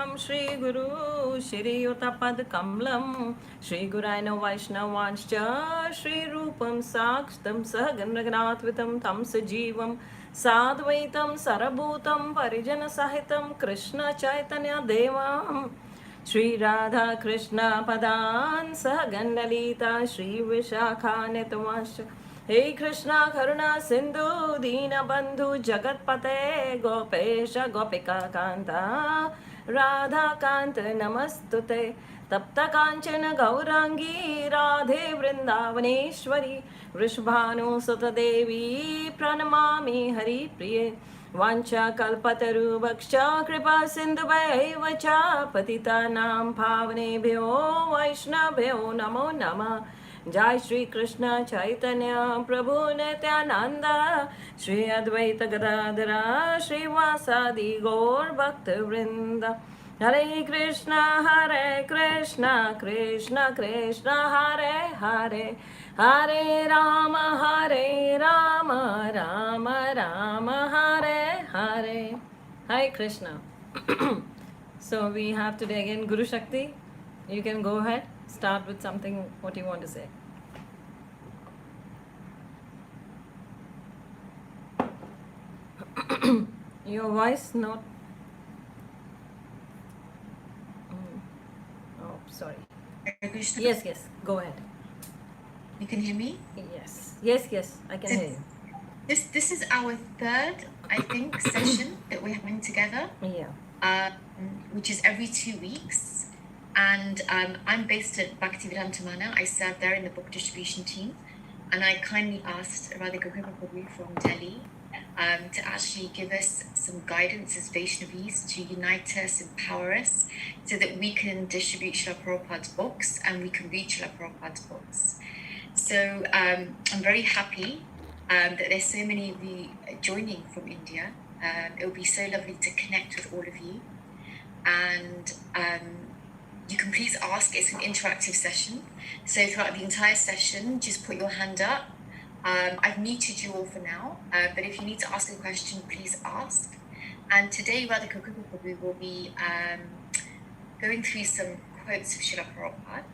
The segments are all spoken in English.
Dasoham Shri Guru Shri Utapad Kamlam Shri Guraina Vaishnavanshcha Shri Rupam Sakstam Sahaganraganathvitam Tam Sajivam Sadvaitam Sarabhutam Parijana Sahitam Krishna Chaitanya Devam Shri Radha Krishna Padan Sahaganalita Shri Vishakhanetavansha Hey Krishna Karuna Sindhu Dina Bandhu Jagatpate Gopesha Gopika Kanta Radha Kanta Namastute Tapta Kanchana Gaurangi Radhe Vrindavaneshwari Vrishabhanu Sutta Devi Pranamami Hari Priye Vancha Kalpataru Bhaksha Kripa Sindhuvaiva Cha Patitanam Bhavanebhyo Vaishnavyo Namo Namah Jai Shri Krishna Chaitanya Prabhu Nityananda Shri Advaita Gadadara Shri Vasadi Gaur Bhakta Vrinda Hare Krishna Krishna Krishna Hare Hare Hare Rama Rama Rama Hare Hare. Hi Krishna. So we have today again Guru Shakti. You can go ahead, start with something what you want to say. Your voice not. Oh, sorry. Hare Krishna. Yes, go ahead. You can hear me? Yes, I can hear you. This is our third, I think, session that we're having together. Yeah. Which is every 2 weeks. And I'm based at Bhaktivedanta Mana. I serve there in the book distribution team. And I kindly asked Radhika Kripa Prabhu from Delhi to actually give us some guidance as Vaishnavis, to unite us, empower us, so that we can distribute Srila Prabhupada's books and we can read Srila Prabhupada's books. So I'm very happy that there's so many of you joining from India. It will be so lovely to connect with all of you. And you can please ask. It's an interactive session. So throughout the entire session, just put your hand up. I've muted you all for now, but if you need to ask a question, please ask. And today, Radhika Kripa Prabhu will be going through some quotes of Srila Prabhupada.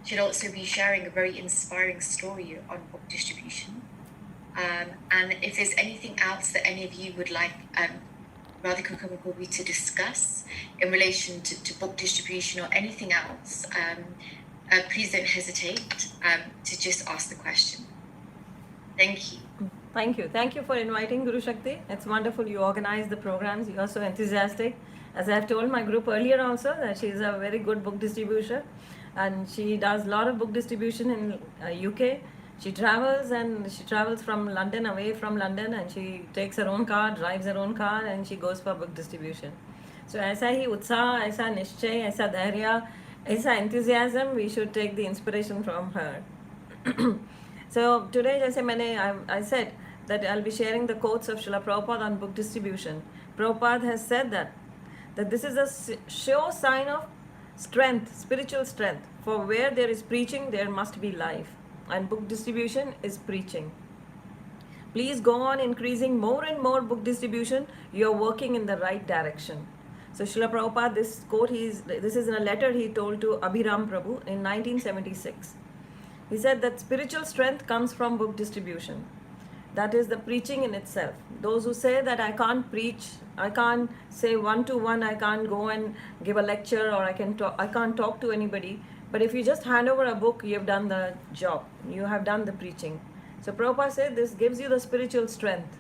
She'll also be sharing a very inspiring story on book distribution. And if there's anything else that any of you would like Radhika Kripa Prabhu to discuss in relation to book distribution or anything else, please don't hesitate to just ask the question. Thank you. Thank you for inviting Guru Shakti. It's wonderful you organize the programs. You are so enthusiastic. As I have told my group earlier also that she is a very good book distributor, and she does a lot of book distribution in UK. She travels from London, away from London, and she takes her own car, drives her own car, and she goes for book distribution. So ऐसा ही उत्साह, ऐसा निश्चय, ऐसा धैर्य, ऐसा enthusiasm, we should take the inspiration from her. So today, I said that I'll be sharing the quotes of Srila Prabhupada on book distribution. Prabhupada has said that this is a sure sign of strength, spiritual strength. For where there is preaching, there must be life. And book distribution is preaching. Please go on increasing more and more book distribution. You're working in the right direction. So Srila Prabhupada, this quote, this is in a letter he told to Abhiram Prabhu in 1976. He said that spiritual strength comes from book distribution. That is the preaching in itself. Those who say that I can't preach, I can't say one-to-one, I can't go and give a lecture, or I can't talk to anybody. But if you just hand over a book, you have done the job. You have done the preaching. So Prabhupada said this gives you the spiritual strength.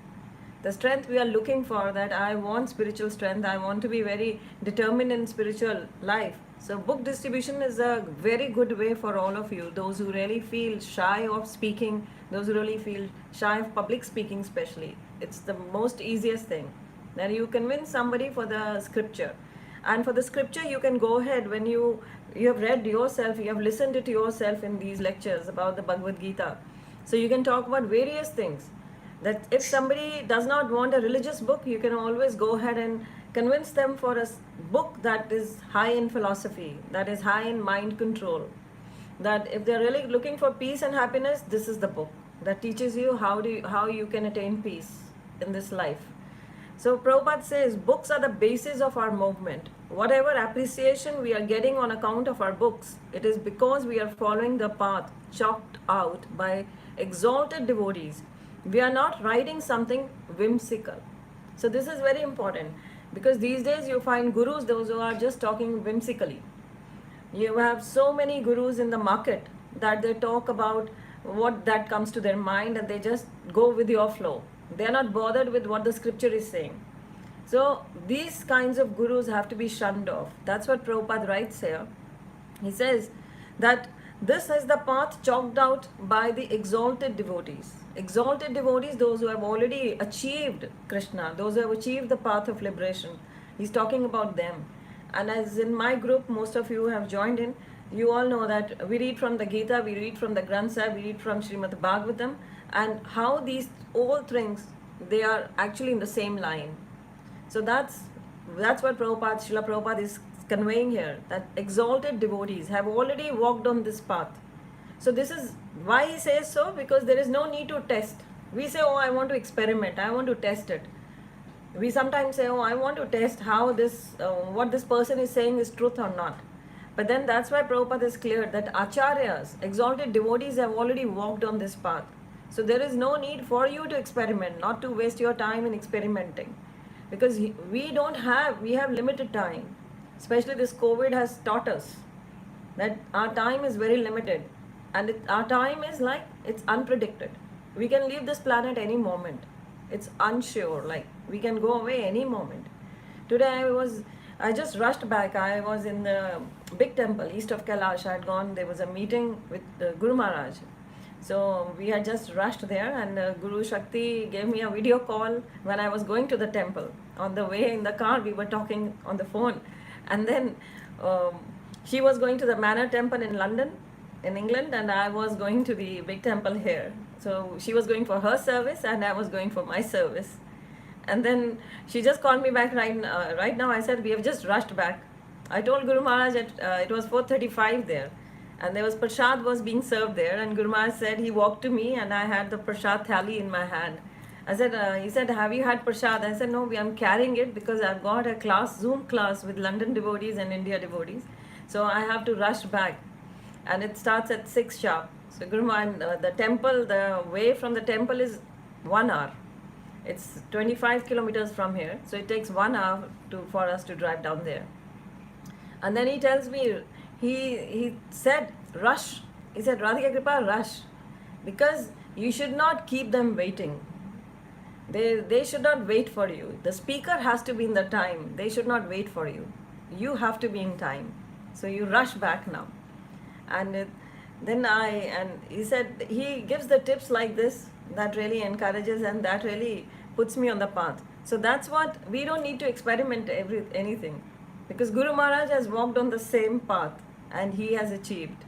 The strength we are looking for, that I want spiritual strength. I want to be very determined in spiritual life. So book distribution is a very good way for all of you. Those who really feel shy of speaking, those who really feel shy of public speaking especially. It's the most easiest thing. Then you convince somebody for the scripture. And for the scripture, you can go ahead when you have read yourself, you have listened it yourself in these lectures about the Bhagavad Gita. So you can talk about various things. That if somebody does not want a religious book, you can always go ahead and convince them for a book that is high in philosophy, that is high in mind control. That if they're really looking for peace and happiness, this is the book that teaches you how you can attain peace in this life. So Prabhupada says books are the basis of our movement. whatever appreciation we are getting on account of our books, it is because we are following the path chalked out by exalted devotees. We are not writing something whimsical. So this is very important, because these days you find gurus, those who are just talking whimsically. You have so many gurus in the market that they talk about what that comes to their mind, and they just go with your flow. They are not bothered with what the scripture is saying. So these kinds of gurus have to be shunned off. That's what Prabhupada writes here. He says that this is the path chalked out by the exalted devotees. Exalted devotees, those who have already achieved Krishna, those who have achieved the path of liberation. He's talking about them. And as in my group, most of you have joined in, you all know that we read from the Gita, we read from the Granth Sahib, we read from Srimad Bhagavatam, and how these all things, they are actually in the same line. So that's what Srila Prabhupada is conveying here, that exalted devotees have already walked on this path. So this is why he says so, because there is no need to test. We say, oh, I want to experiment, I want to test it. We sometimes say, oh, I want to test how what this person is saying is truth or not. But then that's why Prabhupada is clear that acharyas, exalted devotees, have already walked on this path. So there is no need for you to experiment, not to waste your time in experimenting. Because we have limited time. Especially this COVID has taught us that our time is very limited. And our time is like, it's unpredicted. We can leave this planet any moment. It's unsure, like we can go away any moment. Today I just rushed back. I was in the big temple east of Kailash. I had gone, there was a meeting with Guru Maharaj. So we had just rushed there, and Guru Shakti gave me a video call when I was going to the temple. On the way in the car, we were talking on the phone. And then she was going to the Manor Temple in London, in England, and I was going to the big temple here. So she was going for her service, and I was going for my service. And then she just called me back right now. I said, we have just rushed back. I told Guru Maharaj that it was 4:35 there. And there was prasad was being served there, and Guru Maharaj said, he walked to me and I had the prasad thali in my hand. I said, he said, have you had prasad? I said, no, I'm carrying it because I've got a class, Zoom class with London devotees and India devotees. So I have to rush back. And it starts at 6 sharp. So Guru Maharaj, the temple, the way from the temple is 1 hour. It's 25 kilometers from here. So it takes 1 hour for us to drive down there. And then he tells me, he said, rush. He said, Radhika Kripa, rush. Because you should not keep them waiting. They should not wait for you. The speaker has to be in the time. They should not wait for you. You have to be in time. So you rush back now. And he said, he gives the tips like this that really encourages and that really puts me on the path. So that's what, we don't need to experiment anything. Because Guru Maharaj has walked on the same path and he has achieved.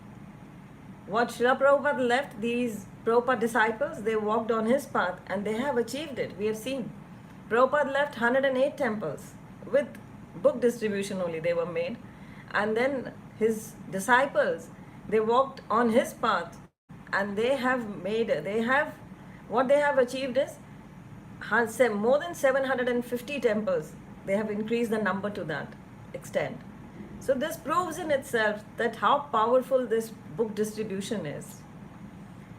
What Srila Prabhupada left, these Prabhupada disciples, they walked on his path and they have achieved it. We have seen. Prabhupada left 108 temples with book distribution only they were made. And then his disciples, they walked on his path and what they have achieved is more than 750 temples. They have increased the number to that extent. So this proves in itself that how powerful this book distribution is.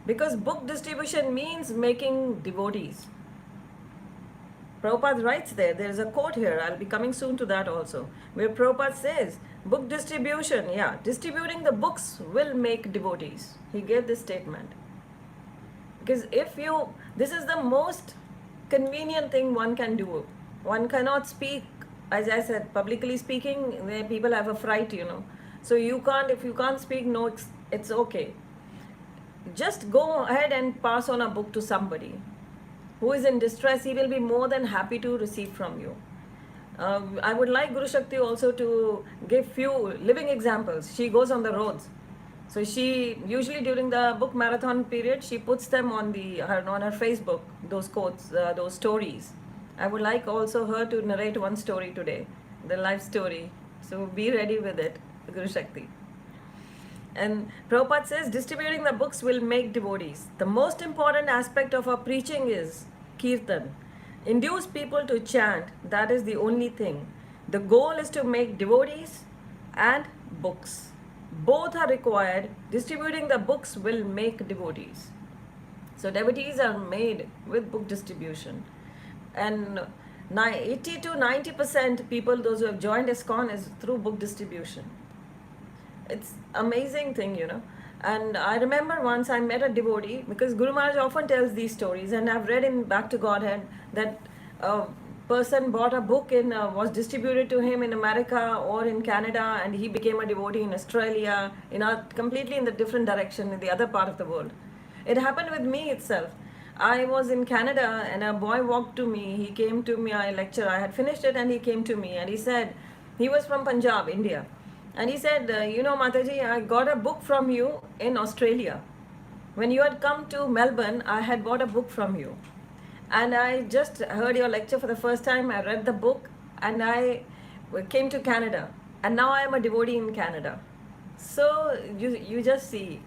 Because book distribution means making devotees. Prabhupada writes there is a quote here, I'll be coming soon to that also, where Prabhupada says, book distribution, distributing the books will make devotees. He gave this statement. Because this is the most convenient thing one can do. One cannot speak, as I said, publicly speaking, where people have a fright, So if you can't speak, no, it's okay. Just go ahead and pass on a book to somebody who is in distress. He will be more than happy to receive from you. I would like Guru Shakti also to give few living examples. She goes on the roads. So she, usually during the book marathon period, she puts them on her Facebook, those quotes, those stories. I would like also her to narrate one story today, the life story. So be ready with it, Guru Shakti. And Prabhupada says, distributing the books will make devotees. The most important aspect of our preaching is kirtan. Induce people to chant, that is the only thing. The goal is to make devotees and books. Both are required. Distributing the books will make devotees. So devotees are made with book distribution. And 80 to 90% people, those who have joined ISKCON, is through book distribution. It's amazing thing, you know. And I remember once I met a devotee, because Guru Maharaj often tells these stories, and I've read in Back to Godhead that a person bought a book and was distributed to him in America or in Canada, and he became a devotee in Australia, completely in the different direction in the other part of the world. It happened with me itself. I was in Canada and a boy walked to me. He came to me, I lecture. I had finished it and he came to me and he said, he was from Punjab, India. And he said, you know, Mataji, I got a book from you in Australia. When you had come to Melbourne, I had bought a book from you. And I just heard your lecture for the first time. I read the book and I came to Canada. And now I am a devotee in Canada. So you just see,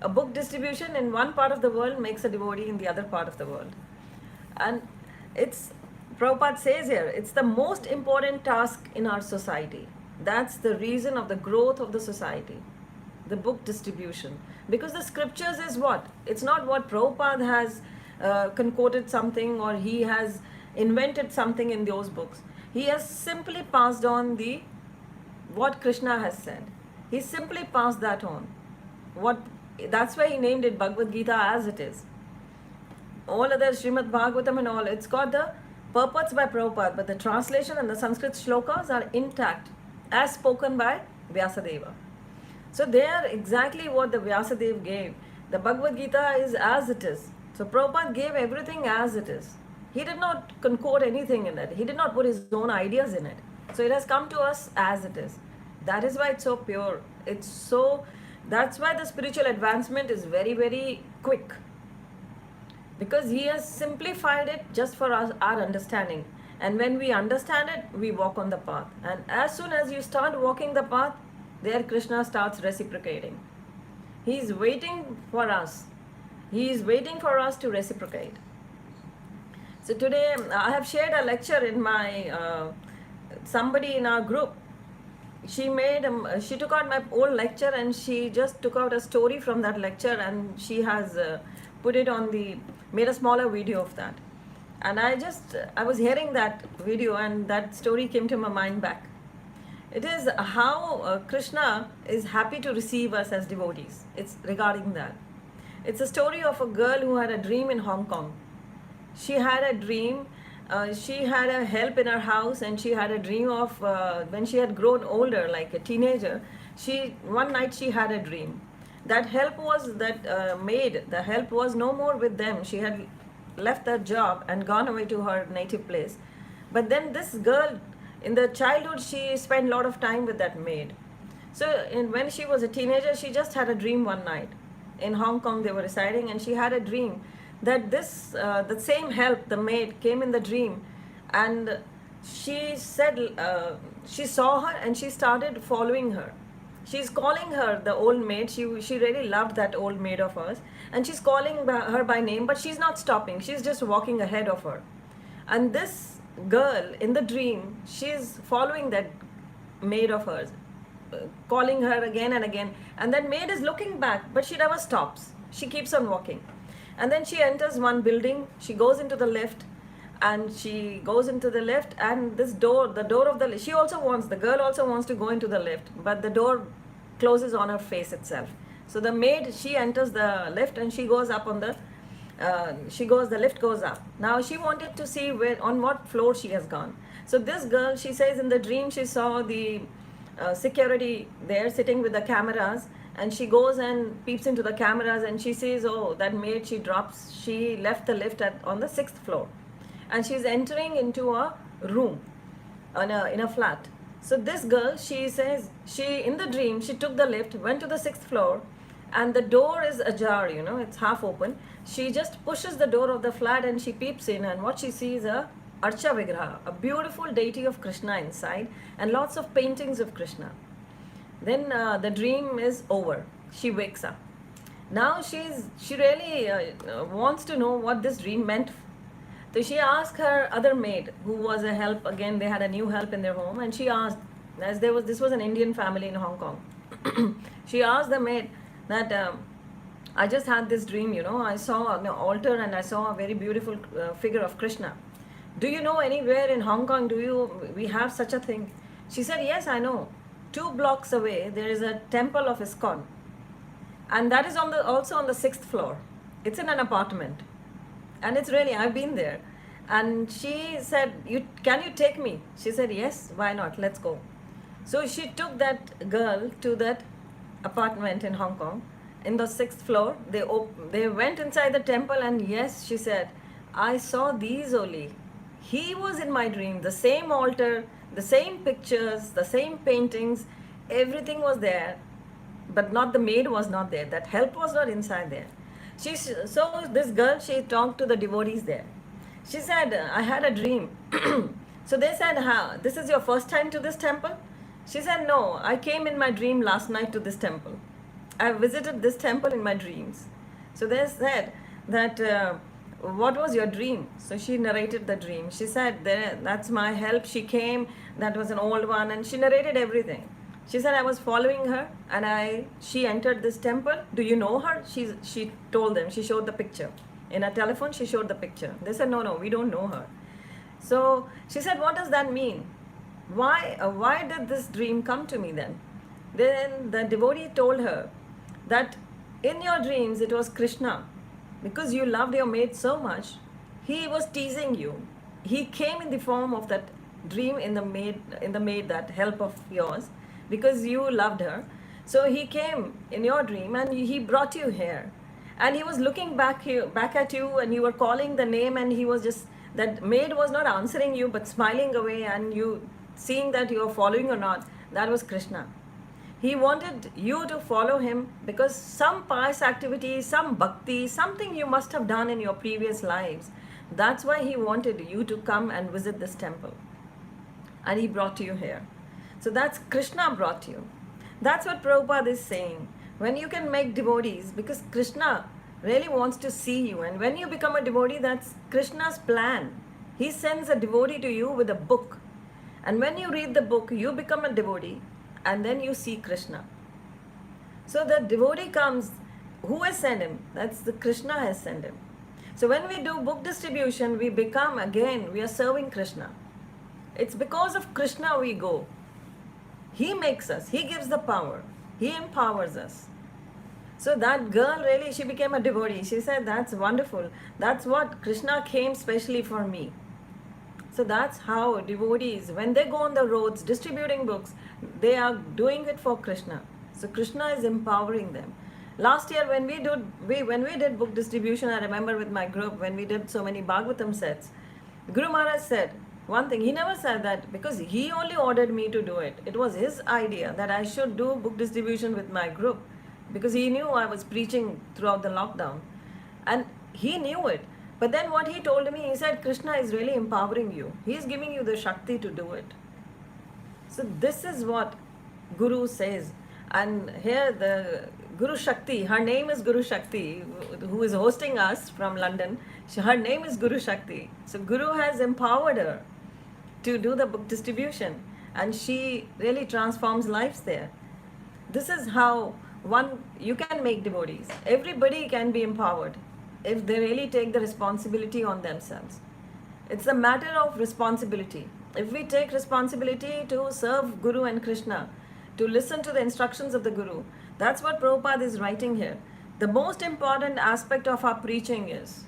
a book distribution in one part of the world makes a devotee in the other part of the world. And it's, Prabhupada says here, it's the most important task in our society. That's the reason of the growth of the society, the book distribution. Because the scriptures is what? It's not what Prabhupada has concocted something or he has invented something in those books. He has simply passed on what Krishna has said. He simply passed that on. That's why he named it Bhagavad Gita as it is. All other Srimad Bhagavatam and all, it's got the purports by Prabhupada, but the translation and the Sanskrit shlokas are intact as spoken by Vyasadeva. So they are exactly what the Vyasadeva gave. The Bhagavad Gita is as it is. So Prabhupada gave everything as it is. He did not concord anything in it. He did not put his own ideas in it. So it has come to us as it is. That is why it's so pure. That's why the spiritual advancement is very, very quick. Because he has simplified it just for our understanding. And when we understand it, we walk on the path. And as soon as you start walking the path, there Krishna starts reciprocating. He is waiting for us. He is waiting for us to reciprocate. So today I have shared a lecture in my, somebody in our group. She took out my old lecture and she just took out a story from that lecture and she has put it made a smaller video of that. And I was hearing that video and that story came to my mind back. It is how Krishna is happy to receive us as devotees. It's regarding that. It's a story of a girl who had a dream in Hong Kong. She had a dream. She had a help in her house and she had a dream of when she had grown older, like a teenager. One night she had a dream. That help was the help was no more with them. She had left that job and gone away to her native place. But then this girl, in the childhood, she spent a lot of time with that maid. So when she was a teenager, she just had a dream one night. In Hong Kong they were residing and she had a dream that the same help, the maid, came in the dream and she said, she saw her and she started following her. She's calling her, the old maid, she really loved that old maid of hers, and she's calling her by name, but she's not stopping, she's just walking ahead of her. And this girl in the dream, she's following that maid of hers, calling her again and again, and that maid is looking back, but she never stops, she keeps on walking. And then she enters one building, she goes into the lift, and this door, the door of the lift, the girl also wants to go into the lift, but the door closes on her face itself. So the maid, she enters the lift and she goes up on the lift goes up. Now she wanted to see on what floor she has gone. So this girl, she says in the dream she saw the security there sitting with the cameras, and she goes and peeps into the cameras and she sees, oh, that maid, she left the lift on the 6th floor. And she's entering into a room in a flat. So this girl, she says, in the dream, she took the lift, went to the 6th floor, and the door is ajar, it's half open. She just pushes the door of the flat and she peeps in, and what she sees is a Archa Vigraha, a beautiful deity of Krishna inside, and lots of paintings of Krishna. Then the dream is over. She wakes up. Now she really wants to know what this dream meant. So she asked her other maid, who was a help, again, they had a new help in their home, and she asked, this was an Indian family in Hong Kong. She asked the maid that, I just had this dream, I saw an altar and I saw a very beautiful figure of Krishna. Do you know anywhere in Hong Kong, we have such a thing? She said, yes, I know. 2 blocks away, there is a temple of ISKCON. And that is also on the 6th floor. It's in an apartment. And it's really, I've been there. And she said, can you take me? She said, yes, why not? Let's go. So she took that girl to that apartment in Hong Kong in the 6th floor. They went inside the temple, and yes, she said, I saw these only. He was in my dream, the same altar, the same pictures, the same paintings, everything was there, but not the maid was not there. That help was not inside there. So this girl, she talked to the devotees there. She said, I had a dream. So they said, this is your first time to this temple? She said, no, I came in my dream last night to this temple. I visited this temple in my dreams. So they said that, what was your dream? So she narrated the dream. She said, that's my help. She came, that was an old one, and she narrated everything. She said, I was following her, and she entered this temple. Do you know her? She told them. She showed the picture. In a telephone, she showed the picture. They said, no, we don't know her. So she said, what does that mean? Why did this dream come to me then? Then the devotee told her that in your dreams, it was Krishna. Because you loved your maid so much, he was teasing you. He came in the form of that dream in the maid, that help of yours, because you loved her. So he came in your dream and he brought you here. And he was looking back at you, and you were calling the name, and he was just, that maid was not answering you but smiling away, and you seeing that you are following or not. That was Krishna. He wanted you to follow him because some pious activity, some bhakti, something you must have done in your previous lives. That's why he wanted you to come and visit this temple. And he brought you here. So that's Krishna brought you. That's what Prabhupada is saying. When you can make devotees, because Krishna really wants to see you. And when you become a devotee, that's Krishna's plan. He sends a devotee to you with a book. And when you read the book, you become a devotee. And then you see Krishna. So the devotee comes, who has sent him? That's the Krishna has sent him. So when we do book distribution, we are serving Krishna. It's because of Krishna we go. He makes us, he gives the power, he empowers us. So that girl really, she became a devotee. She said, that's wonderful. That's what Krishna came specially for me. So that's how devotees, when they go on the roads distributing books, they are doing it for Krishna. So Krishna is empowering them. Last year when we did book distribution, I remember with my group, when we did so many Bhagavatam sets, Guru Maharaj said one thing. He never said that because he only ordered me to do it. It was his idea that I should do book distribution with my group, because he knew I was preaching throughout the lockdown. And he knew it. But then what he told me, he said, Krishna is really empowering you. He is giving you the Shakti to do it. So this is what Guru says. And here the Guru Shakti, her name is Guru Shakti, who is hosting us from London. Her name is Guru Shakti. So Guru has empowered her to do the book distribution. And she really transforms lives there. This is how you can make devotees. Everybody can be empowered if they really take the responsibility on themselves. It's a matter of responsibility. If we take responsibility to serve Guru and Krishna, to listen to the instructions of the Guru, that's what Prabhupada is writing here. The most important aspect of our preaching is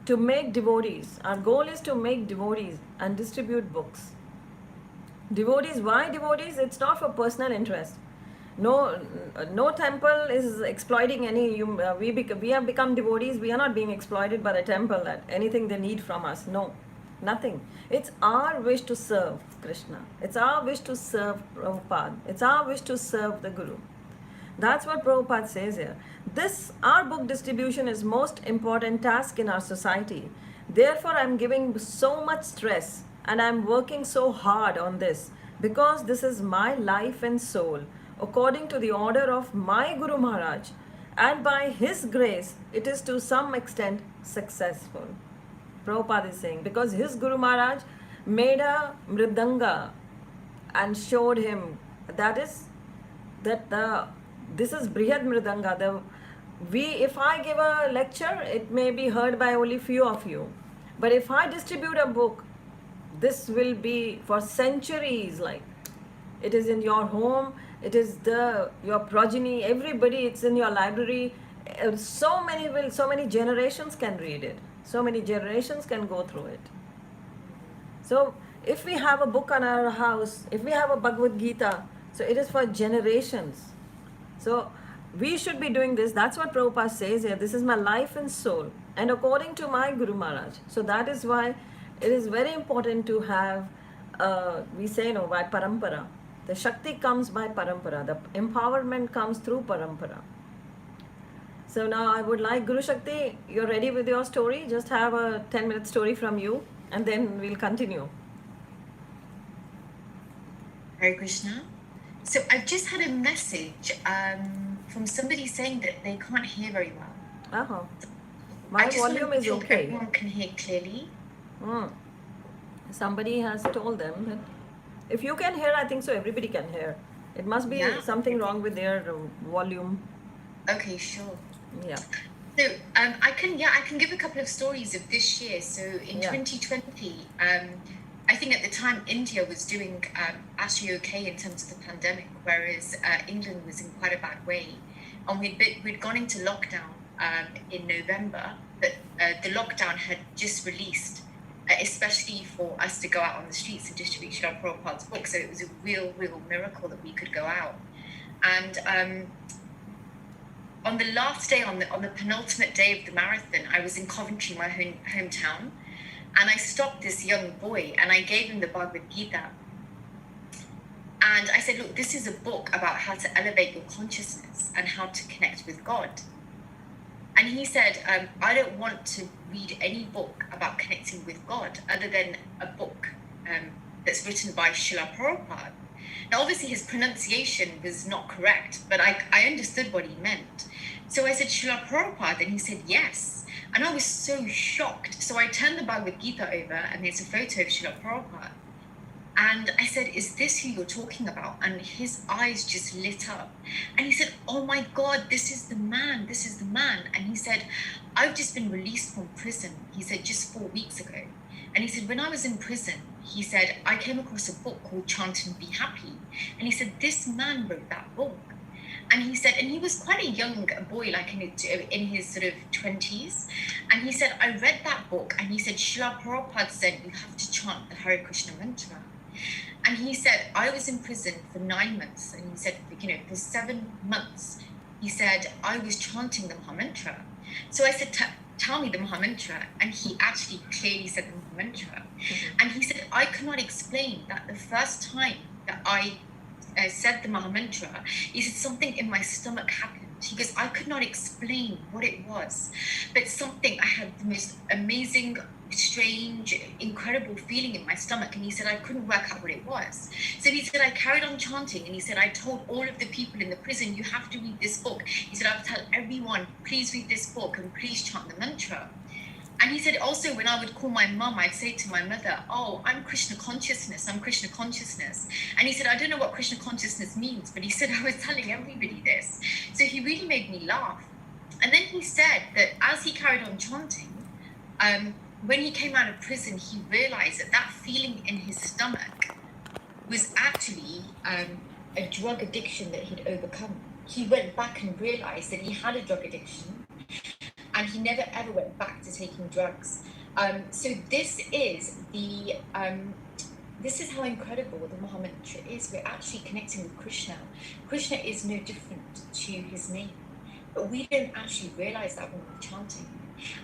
to make devotees. Our goal is to make devotees and distribute books. Devotees, why devotees? It's not for personal interest. No temple is exploiting any. We have become devotees. We are not being exploited by the temple that anything they need from us. No, nothing. It's our wish to serve Krishna. It's our wish to serve Prabhupada. It's our wish to serve the Guru. That's what Prabhupada says here. Our book distribution is most important task in our society. Therefore, I'm giving so much stress and I'm working so hard on this because this is my life and soul. According to the order of my Guru Maharaj, and by his grace, it is to some extent successful. Prabhupada is saying, because his Guru Maharaj made a mridanga and showed him that is that the this is Brihad Mridanga. If I give a lecture, it may be heard by only few of you, but if I distribute a book, this will be for centuries. Like it is in your home, it is your progeny, everybody. It's in your library. So many generations can read it. So many generations can go through it. So if we have a book on our house, if we have a Bhagavad Gita, so it is for generations. So we should be doing this. That's what Prabhupada says here. This is my life and soul. And according to my Guru Maharaj. So that is why it is very important to have, we say, by parampara. The Shakti comes by parampara. The empowerment comes through parampara. So now I would like Guru Shakti, you're ready with your story? Just have a 10-minute story from you and then we'll continue. Hare Krishna. So I've just had a message from somebody saying that they can't hear very well. Uh-huh. My volume is okay. Everyone can hear clearly. Somebody has told them that if you can hear, I think so everybody can hear. It must be something wrong with their volume. Okay, sure. Yeah. So I can give a couple of stories of this year. So in 2020, I think at the time India was doing actually okay in terms of the pandemic, whereas England was in quite a bad way. And we'd gone into lockdown in November, but the lockdown had just released, especially for us to go out on the streets and distribute Srila Prabhupada's book. So it was a real miracle that we could go out. And on the last day, on the penultimate day of the marathon, I was in Coventry, my hometown, and I stopped this young boy and I gave him the Bhagavad Gita. And I said, look, this is a book about how to elevate your consciousness and how to connect with God. And he said, I don't want to read any book about connecting with God other than a book that's written by Srila Prabhupada. Now, obviously, his pronunciation was not correct, but I understood what he meant. So I said, Srila Prabhupada, and he said, yes. And I was so shocked. So I turned the Bhagavad Gita over, and there's a photo of Srila Prabhupada. And I said, is this who you're talking about? And his eyes just lit up. And he said, oh my God, this is the man. This is the man. And he said, I've just been released from prison. He said, just 4 weeks ago. And he said, when I was in prison, he said, I came across a book called Chant and Be Happy. And he said, this man wrote that book. And he said, and he was quite a young boy, like in his sort of 20s. And he said, I read that book. And he said, Srila Prabhupada said, you have to chant the Hare Krishna mantra. And he said, I was in prison for 9 months. And he said, for 7 months, he said, I was chanting the Maha Mantra. So I said, tell me the Maha Mantra. And he actually clearly said the Maha Mantra. Mm-hmm. And he said, I cannot explain that the first time that I said the Maha Mantra, he said something in my stomach happened. He goes, I could not explain what it was, but something, I had the most amazing, strange, incredible feeling in my stomach. And he said, I couldn't work out what it was. So he said, I carried on chanting. And he said, I told all of the people in the prison, you have to read this book. He said, I'll tell everyone, please read this book and please chant the mantra. And he said, also, when I would call my mum, I'd say to my mother, oh, I'm Krishna consciousness. I'm Krishna consciousness. And he said, I don't know what Krishna consciousness means, but he said, I was telling everybody this. So he really made me laugh. And then he said that as he carried on chanting, when he came out of prison, he realized that that feeling in his stomach was actually a drug addiction that he'd overcome. He went back and realized that he had a drug addiction, and he never ever went back to taking drugs. So this is this is how incredible the Maha Mantra is. We're actually connecting with Krishna. Krishna is no different to his name, but we don't actually realize that when we're chanting.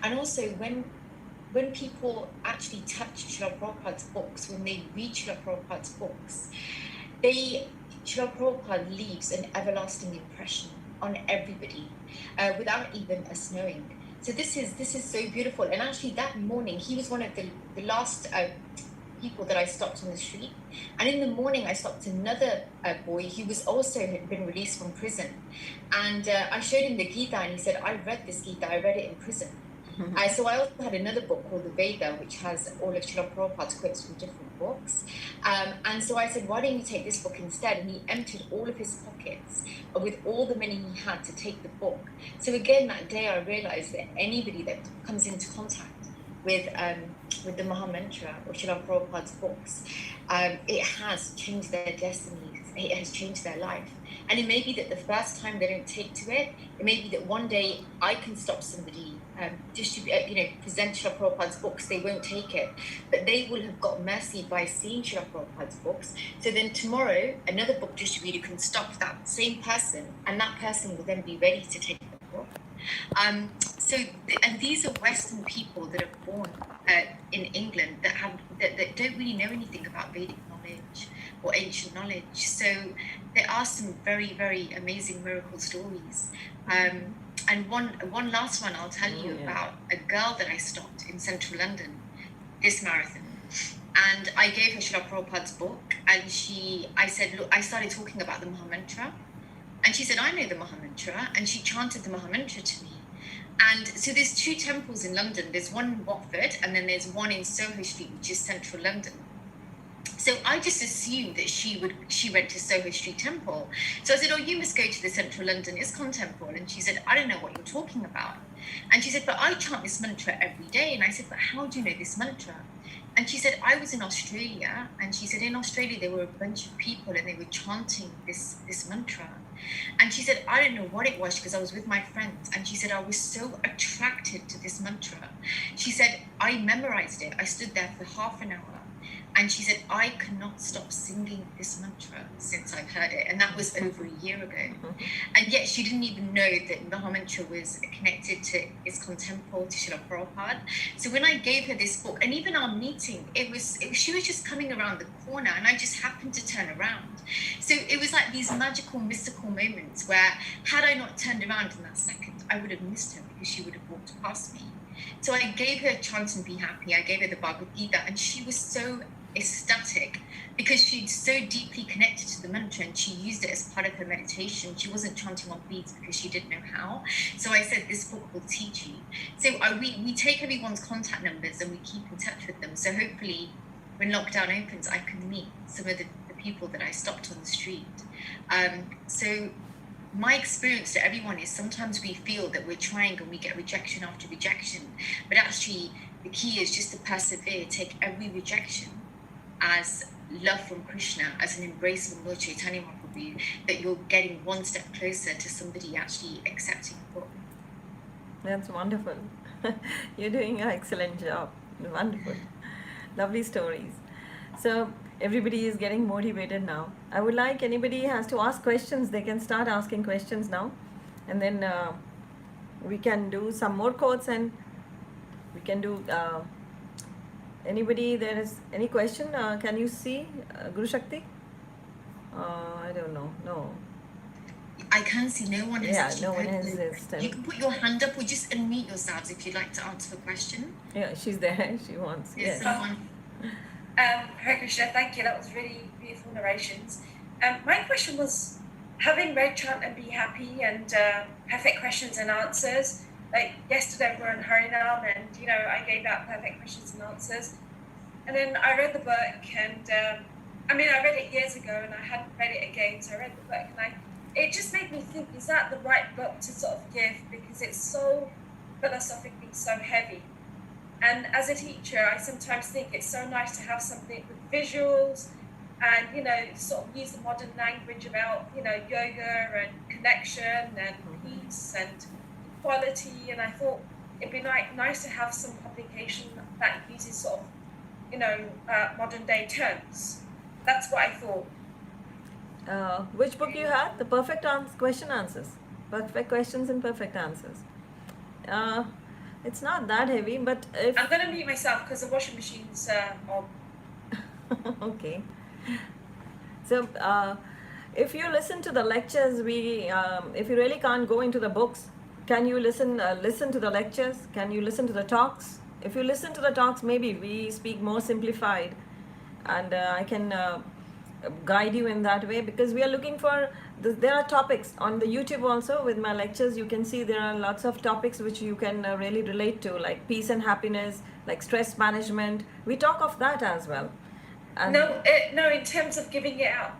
And also when people actually touch Srila Prabhupada's books, when they read Srila Prabhupada's books, Srila Prabhupada leaves an everlasting impression on everybody without even us knowing. So this is so beautiful. And actually that morning, he was one of the last people that I stopped on the street. And in the morning, I stopped another boy who was also had been released from prison. And I showed him the Gita, and he said, I read this Gita, I read it in prison. So I also had another book called the Veda, which has all of Srila Prabhupada's quotes from different books. And so I said, why don't you take this book instead? And he emptied all of his pockets with all the money he had to take the book. So again, that day I realized that anybody that comes into contact with the Mahamantra or Srila Prabhupada's books, it has changed their destinies. It has changed their life. And it may be that the first time they don't take to it, it may be that one day I can stop somebody present Srila Prabhupada's books, they won't take it. But they will have got mercy by seeing Srila Prabhupada's books. So then tomorrow, another book distributor can stop that same person, and that person will then be ready to take the book. And these are Western people that are born in England that don't really know anything about Vedic knowledge or ancient knowledge. So there are some very, very amazing miracle stories. And one last one I'll tell you about a girl that I stopped in central London, this marathon. And I gave her Srila Prabhupada's book, and I said, look, I started talking about the Mahamantra. And she said, I know the Mahamantra. And she chanted the Mahamantra to me. And so there's two temples in London. There's one in Watford, and then there's one in Soho Street, which is central London. So I just assumed that she went to Soho Street Temple. So I said, oh, you must go to the Central London ISKCON Temple. And she said, I don't know what you're talking about. And she said, but I chant this mantra every day. And I said, but how do you know this mantra? And she said, I was in Australia. And she said, in Australia, there were a bunch of people and they were chanting this mantra. And she said, I don't know what it was because I was with my friends. And she said, I was so attracted to this mantra. She said, I memorized it. I stood there for half an hour. And she said, I cannot stop singing this mantra since I've heard it. And that was over a year ago. And yet she didn't even know that Mahamantra was connected to ISKCON Temple, to Srila Prabhupada. So when I gave her this book, and even our meeting, she was just coming around the corner and I just happened to turn around. So it was like these magical, mystical moments where had I not turned around in that second, I would have missed her because she would have walked past me. So I gave her Chant and Be Happy. I gave her the Bhagavad Gita, and she was so ecstatic because she'd so deeply connected to the mantra and she used it as part of her meditation. She wasn't chanting on beads because she didn't know how. So I said, this book will teach you. So we take everyone's contact numbers and we keep in touch with them. So hopefully when lockdown opens, I can meet some of the people that I stopped on the street. So my experience to everyone is sometimes we feel that we're trying and we get rejection after rejection, but actually the key is just to persevere, take every rejection as love from Krishna, as an embrace from Lord Chaitanya Mahaprabhu, that you're getting one step closer to somebody actually accepting the book. That's wonderful. You're doing an excellent job. Wonderful. Lovely stories. So everybody is getting motivated now. I would like anybody has to ask questions, they can start asking questions now. And then we can do some more quotes and we can do... anybody, there is any question? Can you see Guru Shakti? I don't know. No. I can see no one has actually no one has opened. this. You can put your hand up or just unmute yourselves if you'd like to answer the question. Yeah, she's there. She wants. There's Yes. someone. Hare Krishna, thank you. That was really beautiful narrations. My question was, having read Chant and Be Happy and Perfect Questions and Answers, like yesterday we were on Harinam and, I gave out perfect questions and answers. And then I read the book and, I read it years ago and I hadn't read it again. So I read the book and it just made me think, is that the right book to sort of give? Because it's so philosophically so heavy. And as a teacher, I sometimes think it's so nice to have something with visuals and, sort of use the modern language about, yoga and connection and peace and equality. And I thought it'd be nice to have some publication that uses sort of, modern day terms. That's what I thought. Which book you had? The Perfect Question Answers. Perfect Questions and Perfect Answers. It's not that heavy, but if... I'm going to mute myself because the washing machine's on. Okay. So, if you listen to the lectures, if you really can't go into the books, can you listen to the lectures? Can you listen to the talks? If you listen to the talks, maybe we speak more simplified, and I can guide you in that way, because we are looking for there are topics on the YouTube also. With my lectures, you can see there are lots of topics which you can really relate to, like peace and happiness, like stress management. We talk of that as well. And No, in terms of giving it out,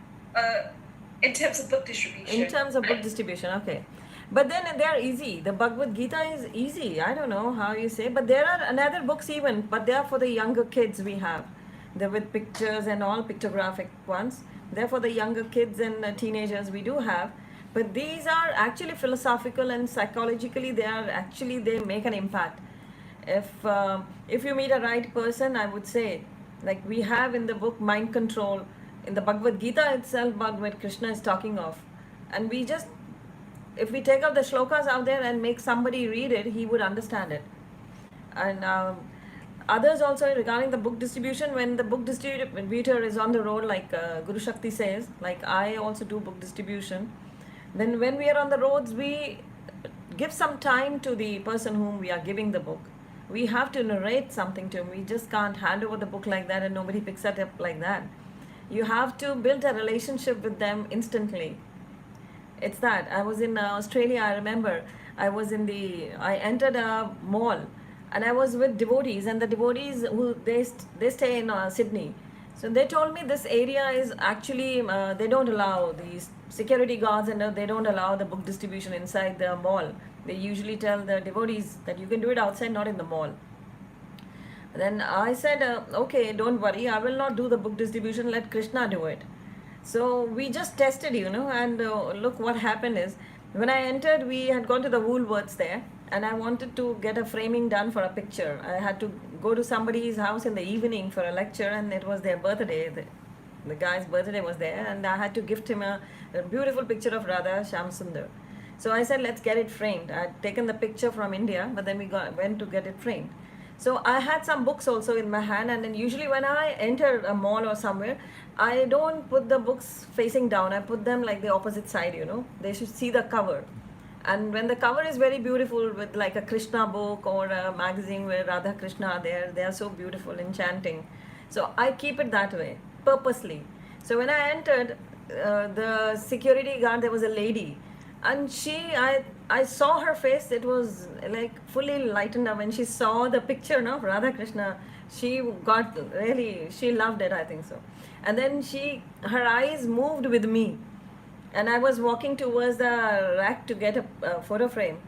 in terms of book distribution. in terms of book distribution, okay. But then they are easy. The Bhagavad Gita is easy. I don't know how you say, but there are another books even, but they are for the younger kids. We have they're with pictures and all, pictographic ones. They're for the younger kids and teenagers. We do have, but these are actually philosophical and psychologically. They make an impact. If you meet a right person, I would say, like we have in the book Mind Control, in the Bhagavad Gita itself, what Krishna is talking of, and we just, if we take out the shlokas out there and make somebody read it, he would understand it. And others also regarding the book distribution, when the book distributor is on the road, like Guru Shakti says, like I also do book distribution, then when we are on the roads, we give some time to the person whom we are giving the book. We have to narrate something to him. We just can't hand over the book like that and nobody picks it up like that. You have to build a relationship with them instantly. It's that. I was in Australia, I remember. I entered a mall and I was with devotees, and the devotees who they stay in Sydney. So they told me this area is actually, they don't allow these security guards, and they don't allow the book distribution inside the mall. They usually tell the devotees that you can do it outside, not in the mall. Then I said, okay, don't worry, I will not do the book distribution, let Krishna do it. So we just tested, and look what happened is, when I entered, we had gone to the Woolworths there, and I wanted to get a framing done for a picture. I had to go to somebody's house in the evening for a lecture, and it was their birthday. The guy's birthday was there, and I had to gift him a beautiful picture of Radha Shyamsundar. So I said, let's get it framed. I had taken the picture from India, but then we went to get it framed. So I had some books also in my hand, and then usually when I enter a mall or somewhere, I don't put the books facing down. I put them like the opposite side, They should see the cover. And when the cover is very beautiful with like a Krishna book or a magazine where Radha Krishna are there, they are so beautiful, enchanting. So I keep it that way, purposely. So when I entered, the security guard, there was a lady, and I saw her face. It was like fully lightened up when she saw the picture of Radha Krishna. She loved it, I think so. And then her eyes moved with me, and I was walking towards the rack to get a photo frame.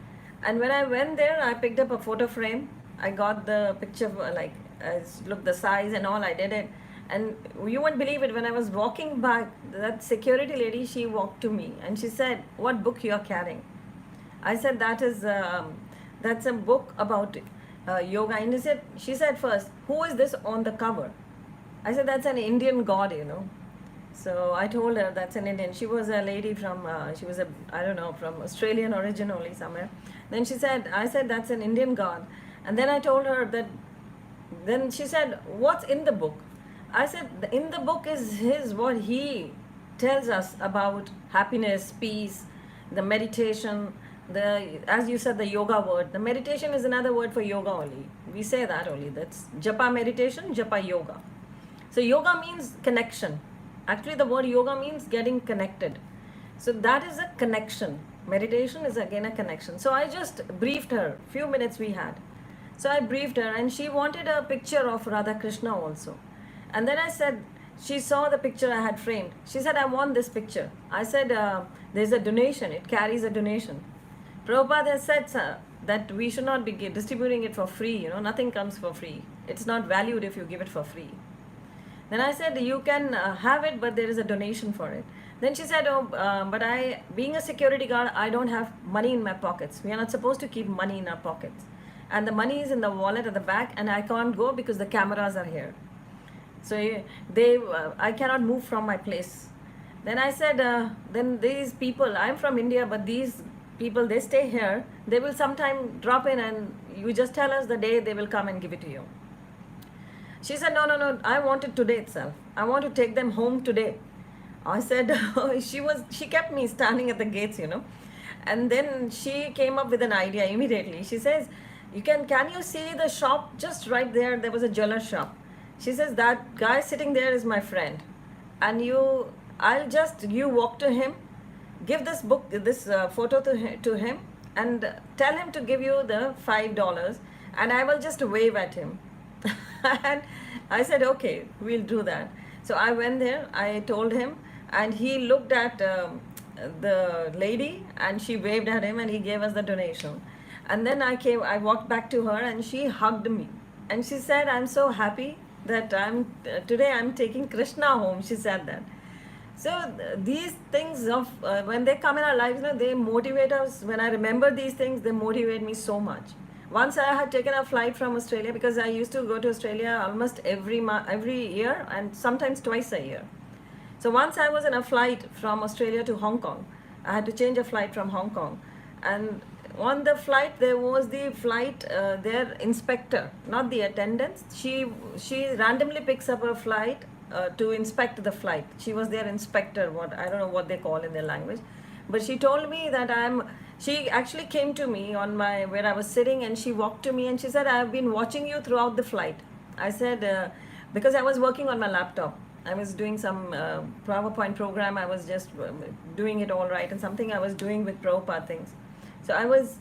And when I went there, I picked up a photo frame. I got the picture, I looked the size and all, I did it. And you won't believe it, when I was walking back, that security lady, she walked to me and she said, what book you are carrying? I said, that's a book about yoga. And she said first, who is this on the cover? I said, that's an Indian god, So I told her that's an Indian. She was a lady from, from Australian origin only somewhere. Then I said, that's an Indian god. And then I told her that, then she said, what's in the book? I said, in the book is what he tells us about happiness, peace, the meditation, as you said, the yoga word. The meditation is another word for yoga only. We say that only. That's japa meditation, japa yoga. So yoga means connection. Actually, the word yoga means getting connected. So that is a connection. Meditation is again a connection. So I just briefed her. Few minutes we had. So I briefed her, and she wanted a picture of Radha Krishna also. And then I said, she saw the picture I had framed. She said, I want this picture. I said, there's a donation. It carries a donation. Prabhupada has said that we should not be distributing it for free. Nothing comes for free. It's not valued if you give it for free. Then I said, you can have it, but there is a donation for it. Then she said, but being a security guard, I don't have money in my pockets. We are not supposed to keep money in our pockets. And the money is in the wallet at the back, and I can't go because the cameras are here. So I cannot move from my place. Then I said, then these people, I'm from India, but these people, they stay here. They will sometime drop in, and you just tell us the day they will come and give it to you. She said, no, I want it today itself. I want to take them home today. I said, she kept me standing at the gates, And then she came up with an idea immediately. She says, can you see the shop just right there? There was a jeweler shop. She says, that guy sitting there is my friend. and you walk to him, give this photo to him, and tell him to give you the $5, and I will just wave at him. And I said, okay, we'll do that. So I went there, I told him, and he looked at the lady, and she waved at him, and he gave us the donation. And then I walked back to her, and she hugged me, and she said, I'm so happy that today I'm taking Krishna home. She said that. So these things of when they come in our lives, they motivate us. When I remember these things, they motivate me so much. Once I had taken a flight from Australia, because I used to go to Australia almost every year, and sometimes twice a year. So once I was in a flight from Australia to Hong Kong. I had to change a flight from Hong Kong, and on the flight there was the their inspector, not the attendants. She randomly picks up a flight to inspect the flight. She was their inspector, I don't know what they call in their language, but she told me that she actually came to me where I was sitting, and she walked to me and she said, I have been watching you throughout the flight. I said, because I was working on my laptop. I was doing some PowerPoint program. I was just doing it all right, and something I was doing with Prabhupada things. So I was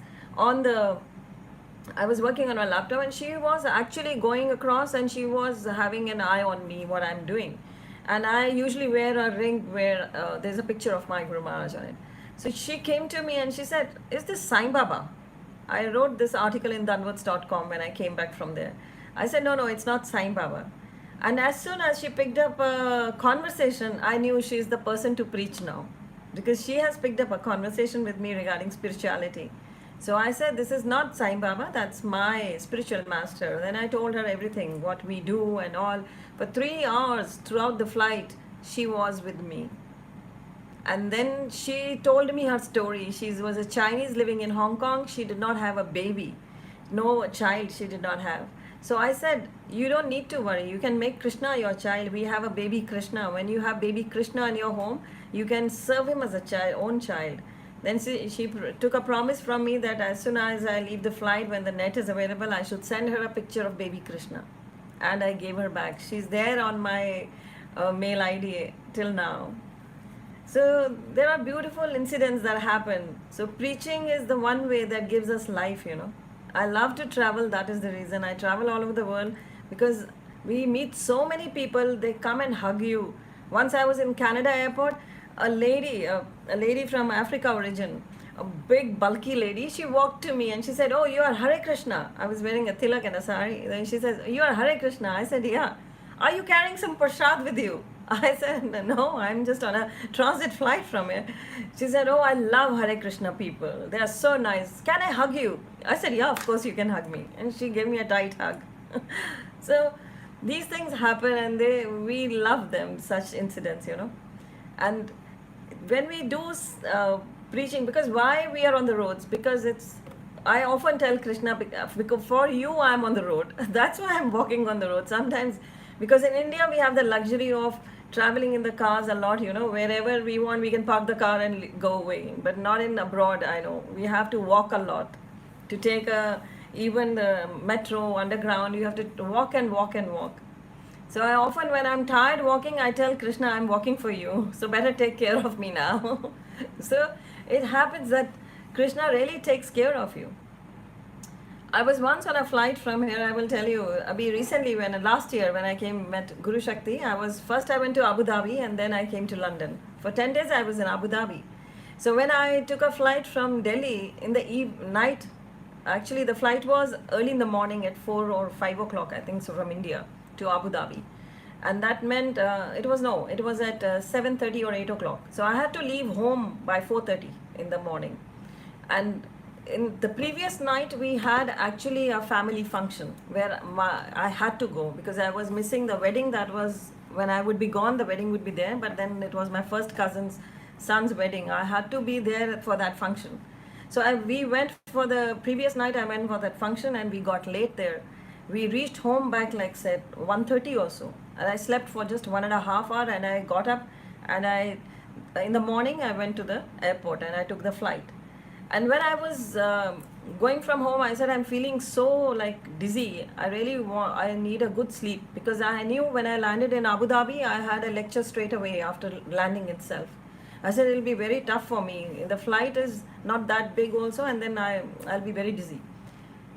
working on my laptop, and she was actually going across, and she was having an eye on me, what I'm doing. And I usually wear a ring where there's a picture of my Guru Maharaj on it. So she came to me and she said, is this Sai Baba? I wrote this article in Danwats.com when I came back from there. I said, no, it's not Sai Baba. And as soon as she picked up a conversation, I knew she's the person to preach now, because she has picked up a conversation with me regarding spirituality. So I said, this is not Sai Baba, that's my spiritual master. Then I told her everything, what we do and all. For 3 hours throughout the flight, she was with me. And then she told me her story. She was a Chinese living in Hong Kong. She did not have a baby. No child she did not have. So I said, you don't need to worry. You can make Krishna your child. We have a baby Krishna. When you have baby Krishna in your home, you can serve him as a own child. Then she took a promise from me that as soon as I leave the flight, when the net is available, I should send her a picture of baby Krishna. And I gave her back. She's there on my mail ID till now. So there are beautiful incidents that happen. So preaching is the one way that gives us life, I love to travel. That is the reason I travel all over the world, because we meet so many people. They come and hug you. Once I was in Canada airport, a lady from Africa origin, a big bulky lady, she walked to me and she said, oh, you are Hare Krishna. I was wearing a tilak and a sari. Then she says, you are Hare Krishna. I said, yeah. Are you carrying some prasad with you? I said, no, I'm just on a transit flight from here. She said, oh, I love Hare Krishna people. They are so nice. Can I hug you? I said, yeah, of course you can hug me. And she gave me a tight hug. So these things happen, and we love them, such incidents, And when we do preaching, because why we are on the roads? Because I often tell Krishna, because for you I'm on the road. That's why I'm walking on the road. Sometimes, because in India we have the luxury of traveling in the cars a lot, wherever we want we can park the car and go away. But not in abroad, I know. We have to walk a lot. To take even the metro, underground, you have to walk and walk and walk. So I often, when I'm tired walking, I tell Krishna, I'm walking for you, so better take care of me now. So it happens that Krishna really takes care of you. I was once on a flight from here, I will tell you, recently, last year when I met Guru Shakti, I went to Abu Dhabi, and then I came to London. For 10 days I was in Abu Dhabi. So when I took a flight from Delhi in the night, actually the flight was early in the morning at 4 or 5 o'clock, I think so, from India to Abu Dhabi. And that meant, it was at 7:30 or 8 o'clock. So I had to leave home by 4:30 in the morning. And in the previous night, we had actually a family function where I had to go, because I was missing the wedding. That was when I would be gone, the wedding would be there, but then it was my first cousin's son's wedding. I had to be there for that function. So we went for the previous night, I went for that function, and we got late there. We reached home back, like said, 1:30 or so. And I slept for just 1.5 hours, and I got up, and in the morning I went to the airport and I took the flight. And when I was going from home, I said, I'm feeling so like dizzy. I need a good sleep, because I knew when I landed in Abu Dhabi, I had a lecture straight away after landing itself. I said it'll be very tough for me. The flight is not that big also, and then I'll be very dizzy.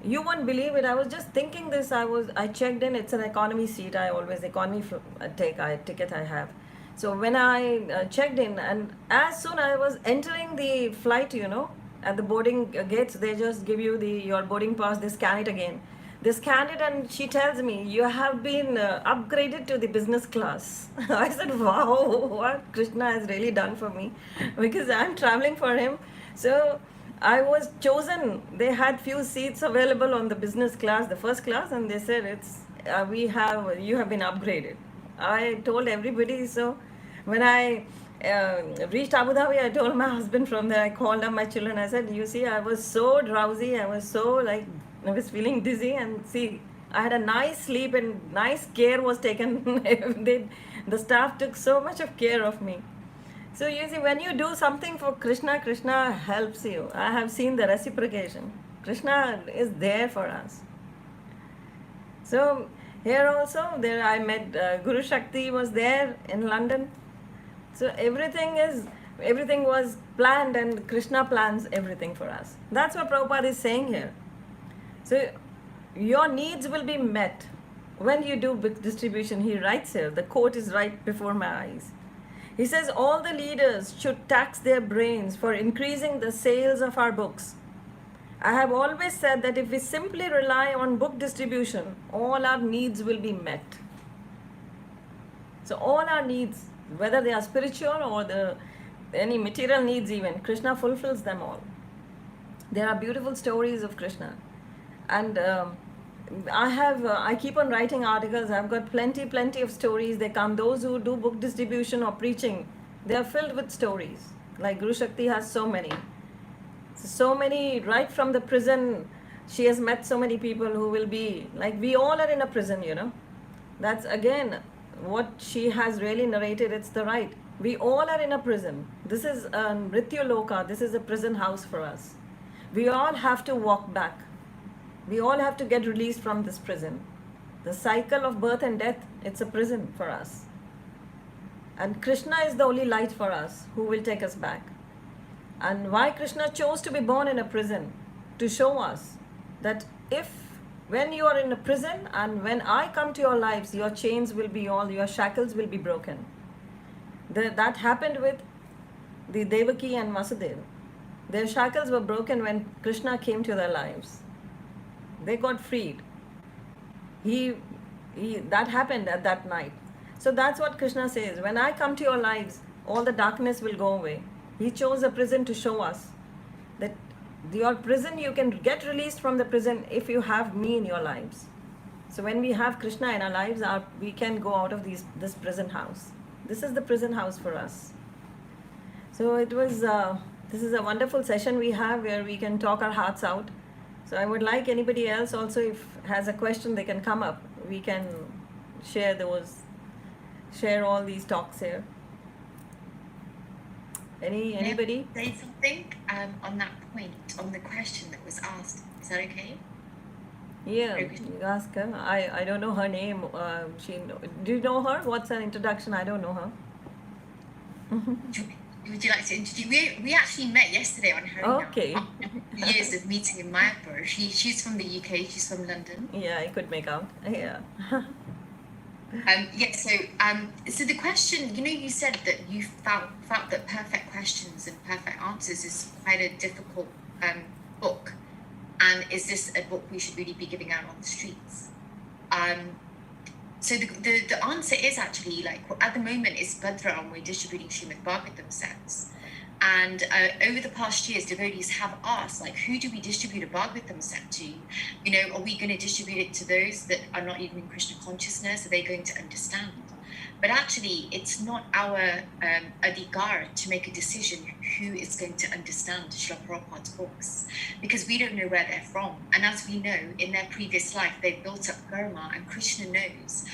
You won't believe it. I was just thinking this. I checked in. It's an economy seat. I always economy ticket I have. So when I checked in, and as soon I was entering the flight, at the boarding gates, they just give you your boarding pass. They scan it again. They scanned it, and she tells me, you have been upgraded to the business class. I said, wow, what Krishna has really done for me, because I'm traveling for him. So I was chosen. They had few seats available on the business class, the first class, and they said, you have been upgraded. I told everybody. So when I reached Abu Dhabi, I told my husband from there. I called up my children. I said, you see, I was so drowsy. I was feeling dizzy, and see, I had a nice sleep, and nice care was taken. The staff took so much of care of me. So you see, when you do something for Krishna, Krishna helps you. I have seen the reciprocation. Krishna is there for us. So here also, there I met Guru Shakti was there in London. So everything was planned, and Krishna plans everything for us. That's what Prabhupada is saying here. So your needs will be met when you do book distribution. He writes here, the quote is right before my eyes. He says, all the leaders should tax their brains for increasing the sales of our books. I have always said that if we simply rely on book distribution, all our needs will be met. So all our needs, whether they are spiritual or any material needs even, Krishna fulfills them all. There are beautiful stories of Krishna. And I keep on writing articles. I've got plenty of stories. They come, those who do book distribution or preaching, they are filled with stories. Like Guru Shakti has so many. So many, right from the prison, she has met so many people who will be, like we all are in a prison, That's again, what she has really narrated, it's the right. We all are in a prison. This is a Mrityu Loka, this is a prison house for us. We all have to walk back. We all have to get released from this prison. The cycle of birth and death, it's a prison for us. And Krishna is the only light for us who will take us back. And why Krishna chose to be born in a prison? To show us that when you are in a prison and when I come to your lives, your chains will be your shackles will be broken. That happened with the Devaki and Vasudeva. Their shackles were broken when Krishna came to their lives. They got freed. That happened at that night. So that's what Krishna says. When I come to your lives, all the darkness will go away. He chose a prison to show us that your prison, you can get released from the prison if you have me in your lives. So when we have Krishna in our lives, we can go out of this prison house. This is the prison house for us. So this is a wonderful session we have where we can talk our hearts out. So I would like anybody else also, if has a question, they can come up. We can share all these talks here. Anybody? Say something on that point, on the question that was asked. Is that okay? Yeah, you ask her. I don't know her name. Do you know her? What's her introduction? I don't know her. Would you like to introduce? We actually met yesterday on her. Okay. Years of meeting in Mayapur. She's from the UK. She's from London. Yeah, I could make out. Yeah. So the question, you said that you felt that Perfect Questions and Perfect Answers is quite a difficult book, and is this a book we should really be giving out on the streets? So the answer is actually, like, at the moment it's Bhadra, and we're distributing Srimad Bhagavatam sets. And over the past years, devotees have asked, like, who do we distribute a Bhagavatam set to? Are we going to distribute it to those that are not even in Krishna consciousness? Are they going to understand? But actually, it's not our adhikar to make a decision who is going to understand Srila Prabhupada's books, because we don't know where they're from. And as we know, in their previous life, they've built up karma, and Krishna knows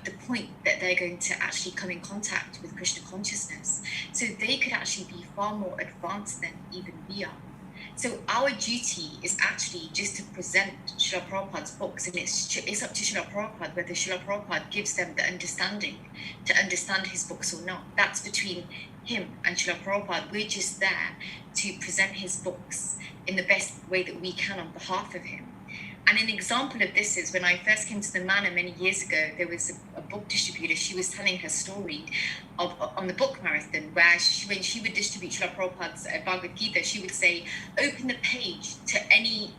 the point that they're going to actually come in contact with Krishna consciousness. So they could actually be far more advanced than even we are. So our duty is actually just to present Srila Prabhupada's books, and it's up to Srila Prabhupada whether Srila Prabhupada gives them the understanding to understand his books or not. That's between him and Srila Prabhupada. We're just there to present his books in the best way that we can on behalf of him. And an example of this is when I first came to the manor many years ago, there was a book distributor. She was telling her story on the book marathon, where when she would distribute Srila Prabhupada's Bhagavad Gita, she would say, open the page to any,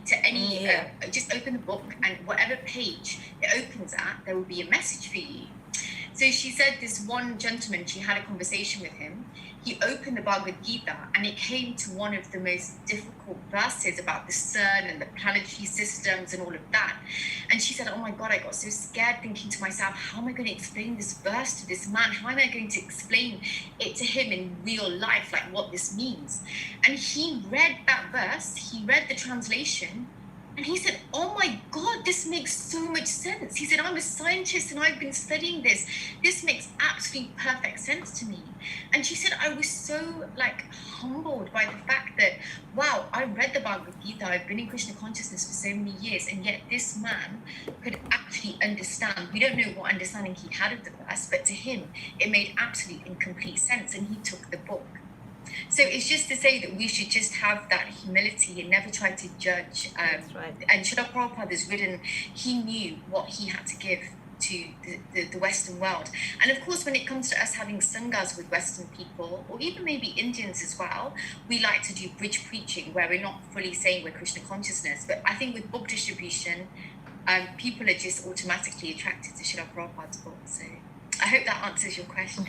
just open the book, and whatever page it opens at, there will be a message for you. So she said this one gentleman, she had a conversation with him. He opened the Bhagavad Gita and it came to one of the most difficult verses about the sun and the planetary systems and all of that. And she said, oh my God, I got so scared thinking to myself, how am I going to explain this verse to this man? How am I going to explain it to him in real life, like what this means? And he read that verse, he read the translation, and he said, oh my God, this makes so much sense. He said, I'm a scientist and I've been studying this. This makes absolutely perfect sense to me. And she said, I was so humbled by the fact that, wow, I read the Bhagavad Gita, I've been in Krishna consciousness for so many years, and yet this man could actually understand. We don't know what understanding he had of the verse, but to him, it made absolute and complete sense, and he took the book. So it's just to say that we should just have that humility and never try to judge. That's right. And Srila Prabhupada has written, he knew what he had to give to the Western world. And of course, when it comes to us having sanghas with Western people, or even maybe Indians as well, we like to do bridge preaching where we're not fully saying we're Krishna consciousness. But I think with book distribution, people are just automatically attracted to Srila Prabhupada's book. So I hope that answers your question.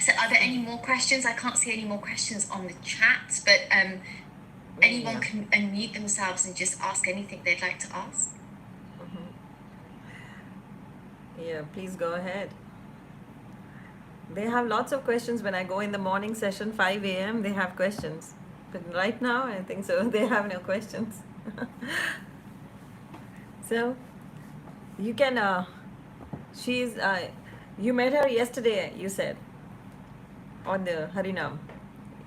So are there any more questions? I can't see any more questions on the chat, but anyone can unmute themselves and just ask anything they'd like to ask. Yeah, please go ahead. They have lots of questions when I go in the morning session, 5 a.m. They have questions. But right now, I think so. They have no questions. So, you can, you met her yesterday, you said, on the Harinam.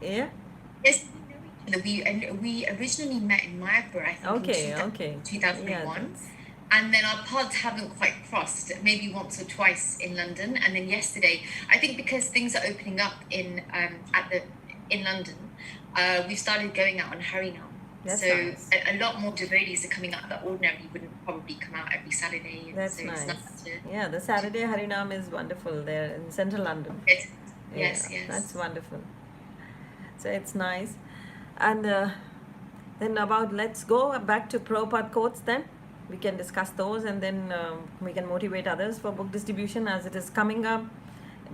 Yeah? Yes, we originally met in Mayapur, I think, in 2001. Yeah, and then our paths haven't quite crossed, maybe once or twice in London. And then yesterday, I think because things are opening up in London, we've started going out on Harinam. That's so nice. a lot more devotees are coming out that ordinarily wouldn't probably come out every Saturday. That's so nice. It's nice to, Yeah, the Saturday Harinam is wonderful there in central London. Yes. That's wonderful. So it's nice. And then let's go back to Prabhupada quotes then. We can discuss those, and then we can motivate others for book distribution as it is coming up.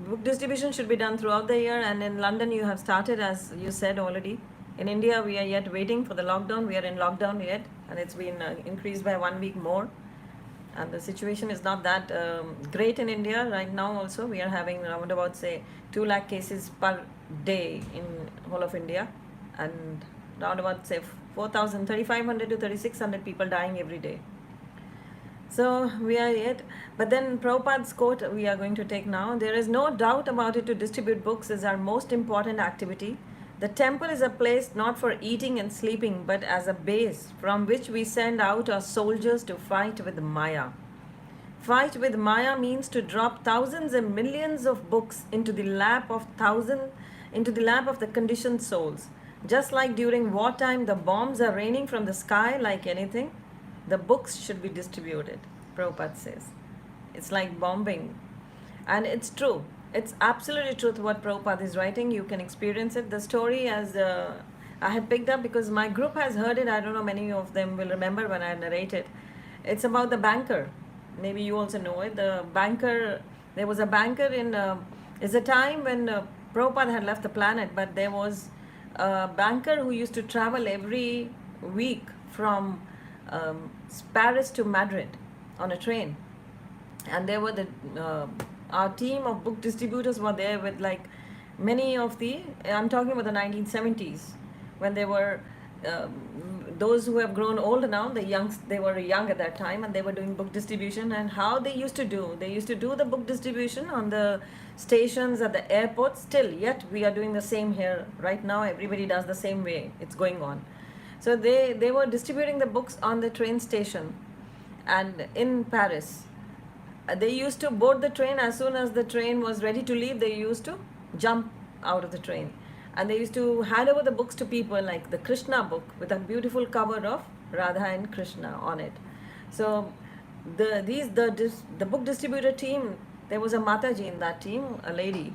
Book distribution should be done throughout the year, and in London you have started, as you said already. In India, we are yet waiting for the lockdown. We are in lockdown yet, and it's been increased by 1 week more. And the situation is not that great in India right now. Also, we are having around about 2 lakh cases per day in whole of India, and around about 3,500 to 3,600 people dying every day. So we are yet, but then Prabhupada's quote we are going to take now. There is no doubt about it, to distribute books is our most important activity. The temple is a place not for eating and sleeping, but as a base from which we send out our soldiers to fight with Maya. Fight with Maya means to drop thousands and millions of books into the lap of the conditioned souls. Just like during wartime, the bombs are raining from the sky like anything, the books should be distributed, Prabhupada says. It's like bombing. And it's true. It's absolutely true what Prabhupada is writing. You can experience it. The story, as I had picked up because my group has heard it. I don't know, many of them will remember when I narrated. It's about the banker. Maybe you also know it. The banker, there was a banker in, it's a time when Prabhupada had left the planet, but there was a banker who used to travel every week from Paris to Madrid on a train. And there were our team of book distributors were there with many of I'm talking about the 1970s, when they were those who have grown old now, they were young at that time and they were doing book distribution. And how they used to do the book distribution on the stations at the airport. Still, yet we are doing the same here right now. Everybody does the same way. It's going on. So they were distributing the books on the train station, and in Paris. They used to board the train. As soon as the train was ready to leave, they used to jump out of the train, and they used to hand over the books to people, like the Krishna book with a beautiful cover of Radha and Krishna on it. So the book distributor team, there was a Mataji in that team, a lady,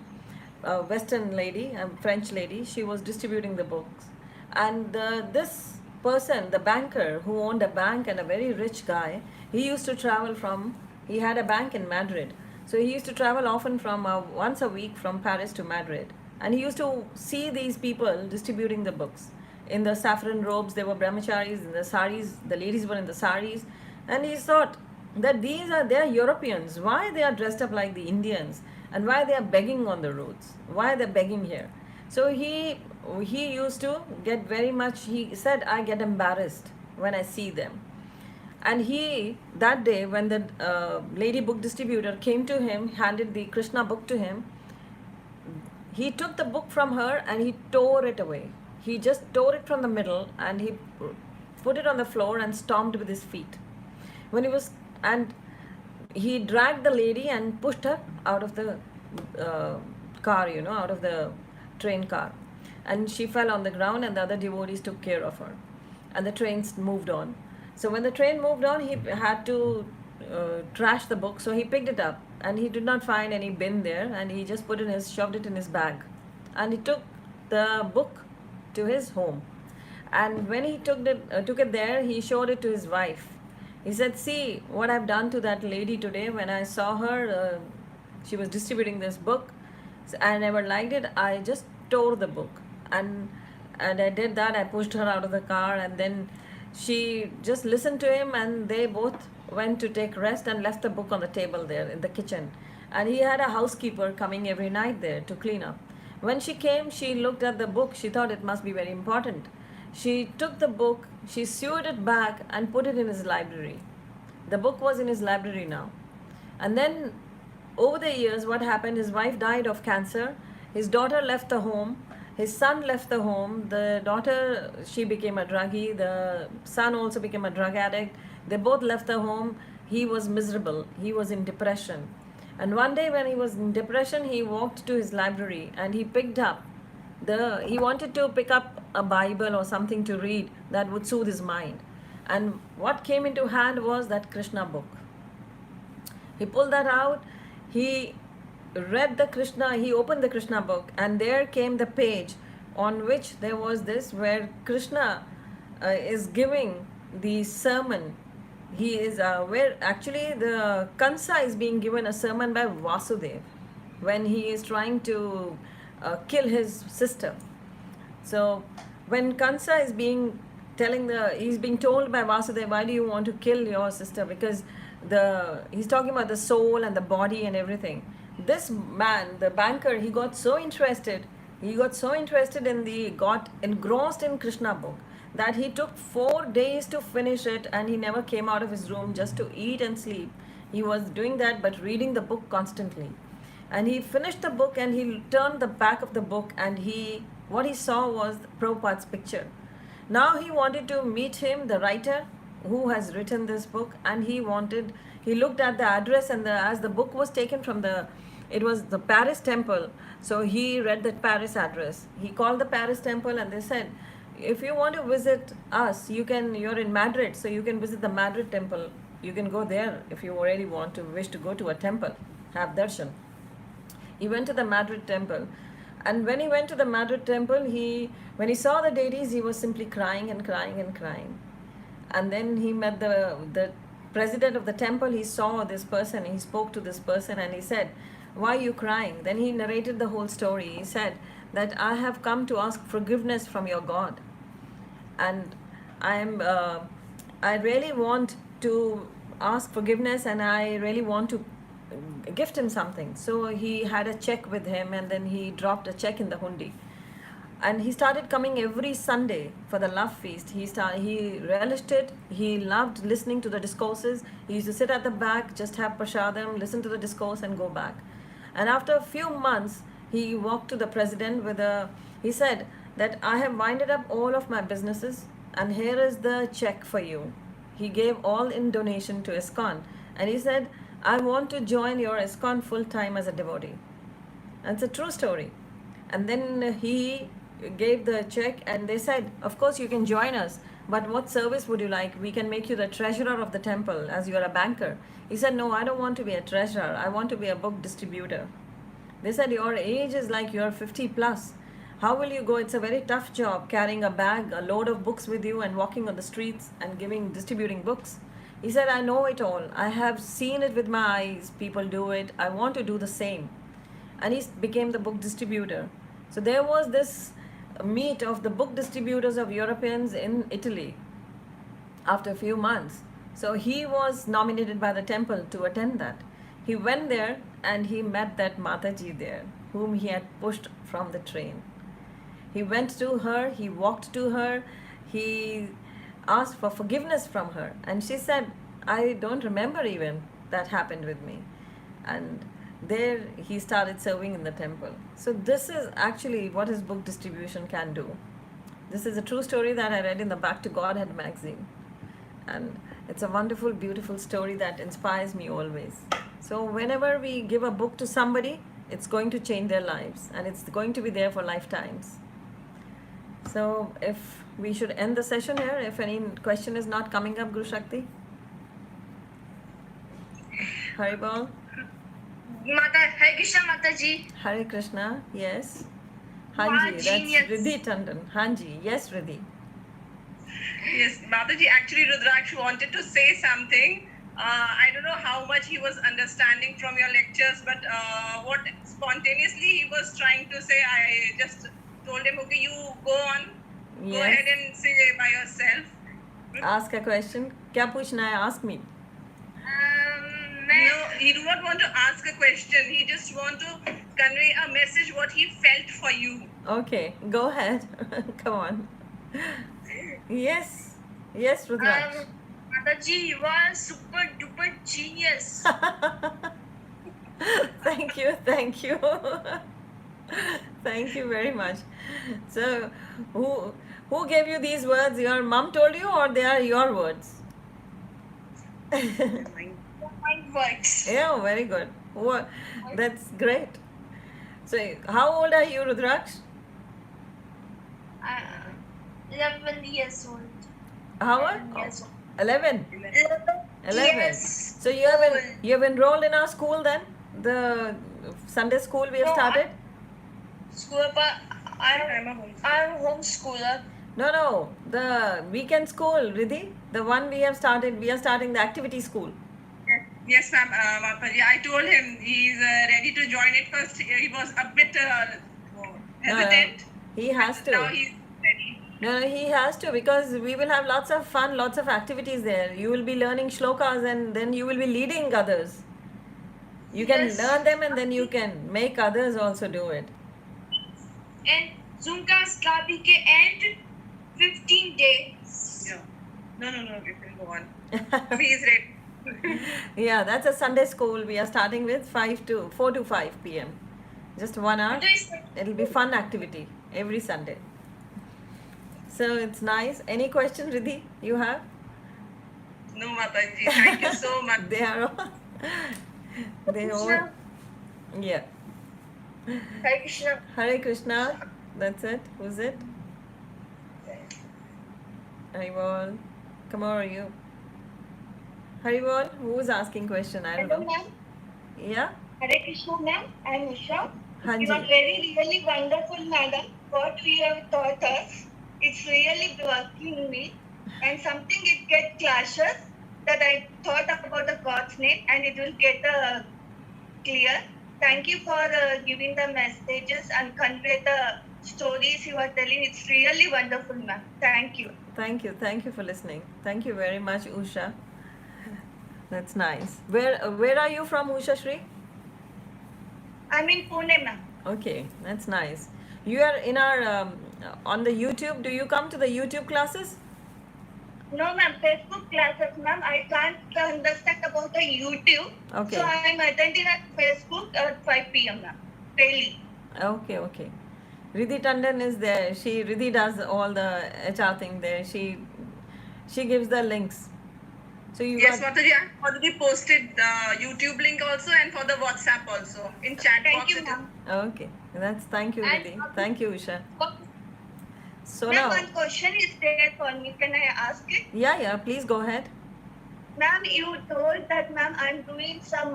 a Western lady, a French lady. She was distributing the books, and this person, the banker who owned a bank and a very rich guy, he used to travel from. He had a bank in Madrid, so he used to travel often from once a week from Paris to Madrid, and he used to see these people distributing the books in the saffron robes. They were brahmacharis in the saris. The ladies were in the saris, and he thought that they're Europeans. Why they are dressed up like the Indians, and why they are begging on the roads? Why they're begging here? So he used to get very much. He said, I get embarrassed when I see them. And that day, when the lady book distributor came to him, handed the Krishna book to him, he took the book from her and he tore it away. He just tore it from the middle and he put it on the floor and stomped with his feet. And he dragged the lady and pushed her out of the car, out of the train car. And she fell on the ground, and the other devotees took care of her. And the trains moved on. So when the train moved on, he had to trash the book. So he picked it up, and he did not find any bin there, and he just shoved it in his bag, and he took the book to his home. And when he took it there, he showed it to his wife. He said, "See what I've done to that lady today. When I saw her, she was distributing this book. I never liked it. I just tore the book, and I did that. I pushed her out of the car, and then." She just listened to him, and they both went to take rest and left the book on the table there in the kitchen. And he had a housekeeper coming every night there to clean up. When she came, she looked at the book. She thought it must be very important. She took the book, she sewed it back and put it in his library. The book was in his library now. And then over the years, what happened, his wife died of cancer. His daughter left the home. His son left the home. The daughter, she became a druggie. The son also became a drug addict. They both left the home. He was miserable. He was in depression. And one day when he was in depression, he walked to his library and he he wanted to pick up a Bible or something to read that would soothe his mind. And what came into hand was that Krishna book. He pulled that out. He read the Krishna, he opened the Krishna book, and there came the page on which there was this, where Krishna is giving the sermon. He is where actually the Kansa is being given a sermon by Vasudev when he is trying to kill his sister. So when Kansa is he's being told by Vasudev, why do you want to kill your sister? Because he's talking about the soul and the body and everything. This man, the banker, he got engrossed in Krishna book that he took 4 days to finish it, and he never came out of his room just to eat and sleep. He was doing that, but reading the book constantly. And he finished the book and he turned the back of the book, and what he saw was Prabhupada's picture. Now he wanted to meet him, the writer who has written this book, and he looked at the address, and as the book was taken from it was the Paris temple, so he read the Paris address. He called the Paris temple, and they said, if you want to visit us, you're in Madrid, so you can visit the Madrid temple. You can go there if you already wish to go to a temple, have darshan. He went to the Madrid temple, and when he went to the Madrid temple, when he saw the deities, he was simply crying and crying and crying. And then he met the president of the temple. He saw this person, he spoke to this person, and he said, why are you crying? Then he narrated the whole story. He said that I have come to ask forgiveness from your God, and I really want to ask forgiveness, and I really want to gift him something. So he had a check with him, and then he dropped a check in the hundi. and he started coming every Sunday for the love feast. He relished it. He loved listening to the discourses. He used to sit at the back, just have prasadam, listen to the discourse, and go back. And after a few months, he walked to the president with a. He said that I have winded up all of my businesses, and here is the check for you. He gave all in donation to ISKCON, and he said, I want to join your ISKCON full time as a devotee. And it's a true story. And then he gave the check, and they said, of course you can join us, but what service would you like? We can make you the treasurer of the temple as you are a banker. He said, no, I don't want to be a treasurer. I want to be a book distributor. They said, your age is like you're 50 plus. How will you go? It's a very tough job carrying a bag, a load of books with you, and walking on the streets and distributing books. He said, I know it all. I have seen it with my eyes. People do it. I want to do the same. And he became the book distributor. So there was this meet of the book distributors of Europeans in Italy after a few months. So he was nominated by the temple to attend that. He went there and he met that Mataji there, whom he had pushed from the train. He went to her, he walked to her, he asked for forgiveness from her. And she said, I don't remember even that happened with me. And there he started serving in the temple. So this is actually what his book distribution can do. This is a true story that I read in the Back to Godhead magazine. And it's a wonderful, beautiful story that inspires me always. So whenever we give a book to somebody, it's going to change their lives and it's going to be there for lifetimes. So if we should end the session here, if any question is not coming up, Guru Shakti. Haribol. Mata, Hare Krishna Mataji. Hare Krishna, yes. Wow, Hanji, that's genius. Riddhi Tandon. Hanji, yes, Riddhi. Yes, Mataji, actually Rudraksh wanted to say something. I don't know how much he was understanding from your lectures, but what spontaneously he was trying to say, I just told him, okay, you go on, go Yes. ahead and say by yourself. Ask a question. क्या पूछना है? Ask me. No, he do not want to ask a question. He just want to convey a message what he felt for you. Okay, go ahead. Come on. Yes. Yes, Rudraksh. Mataji, you are super duper genius. Thank you. Thank you. Thank you very much. So, who gave you these words? Your mom told you, or they are your words? Mind works. Yeah, very good. That's great. So, how old are you, Rudraksh? 11 years old. How 11 old? years old. 11. 11. Yes. So you have enrolled in our school then? The Sunday school we have No, started? School, but I'm homeschooler. No, the weekend school, Riddhi. The one we have started, we are starting the activity school. Yes, ma'am, Mataji. I told him he's ready to join it first. He was a bit hesitant. He has Now to. he's ready. No, he has to, because we will have lots of fun, lots of activities there. You will be learning shlokas and then you will be leading others. You can Yes. learn them and then you can make others also do it. And Zoom class का भी के end 15 days. Yeah. No, you can go on. He's ready. Yeah, that's a Sunday school. We are starting with 4 to 5 p.m. Just 1 hour. It'll be fun activity every Sunday. So it's nice. Any question, Riddhi, you have? No, Mataji. Thank you so much. They are all. They all. Yeah. Hare Krishna. Hare Krishna. That's it. Who's it? Haribol. Come over, you. Haribol, who's asking question? I don't Hello, know. ma'am. Yeah? Hare Krishna, ma'am. I'm Usha. You are Hanji. really wonderful, madam. What you have taught us, it's really working me. And something it get clashes that I thought about the God's name, and it will get clear. Thank you for giving the messages and convey the stories you are telling. It's really wonderful, ma'am. Thank you. Thank you. Thank you for listening. Thank you very much, Usha. That's nice. Where are you from, Usha Shri? I'm in Pune, ma'am. Okay, that's nice. You are in our on the YouTube. Do you come to the YouTube classes? No, ma'am. Facebook classes, ma'am. I can't understand about the YouTube. Okay. So I'm attending at Facebook at 5 p.m. ma'am. Daily. Okay, okay. Riddhi Tandon is there. Riddhi does all the HR thing there. She gives the links. So you Yes, got Mataji, I already posted the YouTube link also and for the WhatsApp also in chat Thank box. you, it is- ma'am. okay. That's thank you, And- Riddhi. Thank you, Usha. So Ma'am, now, one question is there for me. Can I ask it? yeah, please go ahead. Ma'am, you told that, ma'am, I'm doing some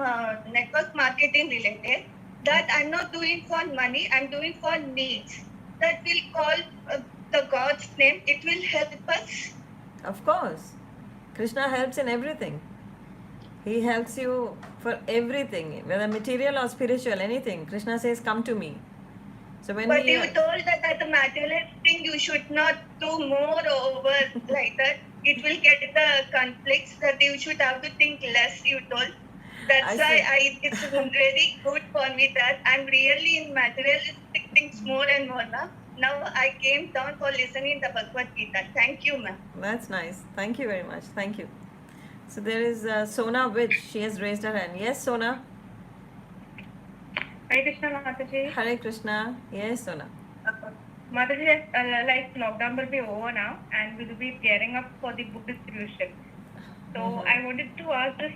network marketing related. That I'm not doing for money, I'm doing for needs. That will call the God's name. It will help us. Of course, Krishna helps in everything. He helps you for everything, whether material or spiritual, anything. Krishna says, "Come to me." So when But we you told that the materialist thing you should not do more over like that. It will get the conflicts that you should have to think less, you told. That's I why see. it's very good for me that I'm really in materialistic things more and more now. Now I came down for listening the Bhagavad Gita. Thank you, ma'am. That's nice. Thank you very much. Thank you. So there is Sona Witch. She has raised her hand. Yes, Sona. Hare Krishna Mataji. Hare Krishna. Yes, Sona. Mataji, like lockdown will be over now and we'll be gearing up for the book distribution. So I wanted to ask this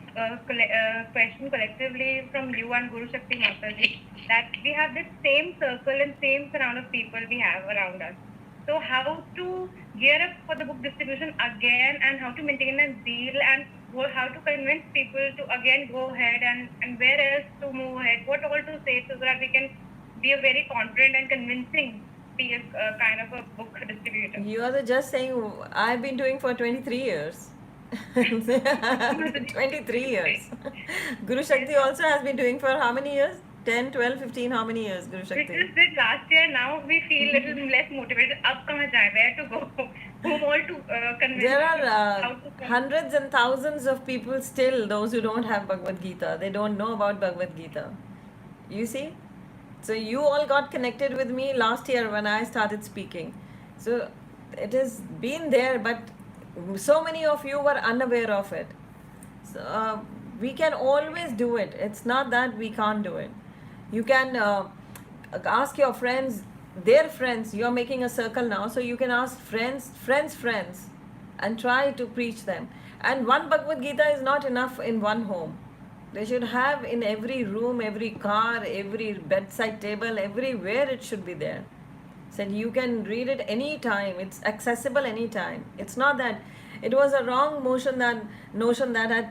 question collectively from you and Guru Shakti Mataji that we have this same circle and same surround of people we have around us. So how to gear up for the book distribution again and how to maintain a zeal and how to convince people to again go ahead and where else to move ahead, what all to say so that we can be a very confident and convincing kind of a book distributor. You are just saying I've been doing for 23 years. 23 years. Guru Shakti also has been doing for how many years? 10, 12, 15, how many years, Guru We Shakti? just did last year. Now we feel little less motivated. Ab kahan jaye? Where to go? Whom all to convince? There are how to convince? hundreds and thousands of people still, those who don't have Bhagavad Gita. They don't know about Bhagavad Gita. You see? So you all got connected with me last year when I started speaking. So it has been there, but so many of you were unaware of it. So we can always do it. It's not that we can't do it. You can ask your friends, their friends. You're making a circle now, so you can ask friends, and try to preach them. And one Bhagavad Gita is not enough in one home. They should have in every room, every car, every bedside table, everywhere it should be there. Said you can read it anytime. It's accessible anytime. It's not that it was a wrong notion that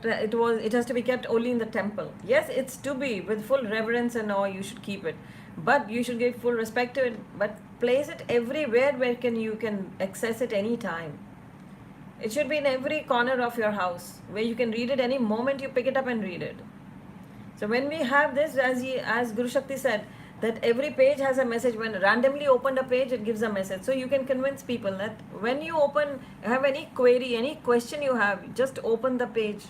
it has to be kept only in the temple. Yes, it's to be with full reverence and awe. You should keep it, but you should give full respect to it. But place it everywhere where you can access it anytime. It should be in every corner of your house where you can read it any moment you pick it up and read it. So when we have this, as Guru Shakti said, that every page has a message. When randomly opened a page, it gives a message. So you can convince people that when you have any query, any question you have, just open the page,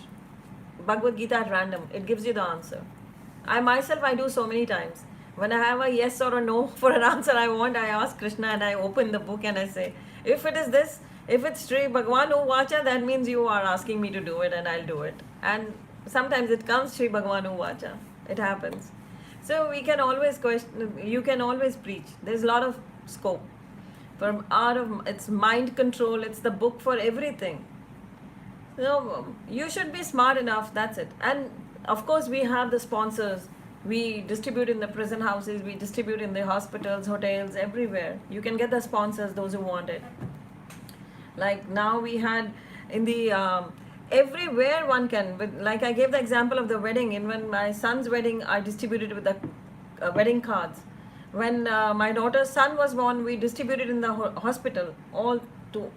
Bhagavad Gita at random. It gives you the answer. I do so many times. When I have a yes or a no for an answer I ask Krishna and I open the book and I say, if it is this, if it's Sri Bhagwan Uvacha, that means you are asking me to do it and I'll do it. And sometimes it comes Sri Bhagwan Uvacha. It happens. So we can always question, you can always preach. There's a lot of scope. From it's mind control, it's the book for everything. So you should be smart enough, that's it. And of course we have the sponsors. We distribute in the prison houses, we distribute in the hospitals, hotels, everywhere. You can get the sponsors, those who want it. Like now we had in the everywhere one can, like I gave the example of the wedding. In when my son's wedding, I distributed with the wedding cards. When my daughter's son was born, we distributed in the hospital, all to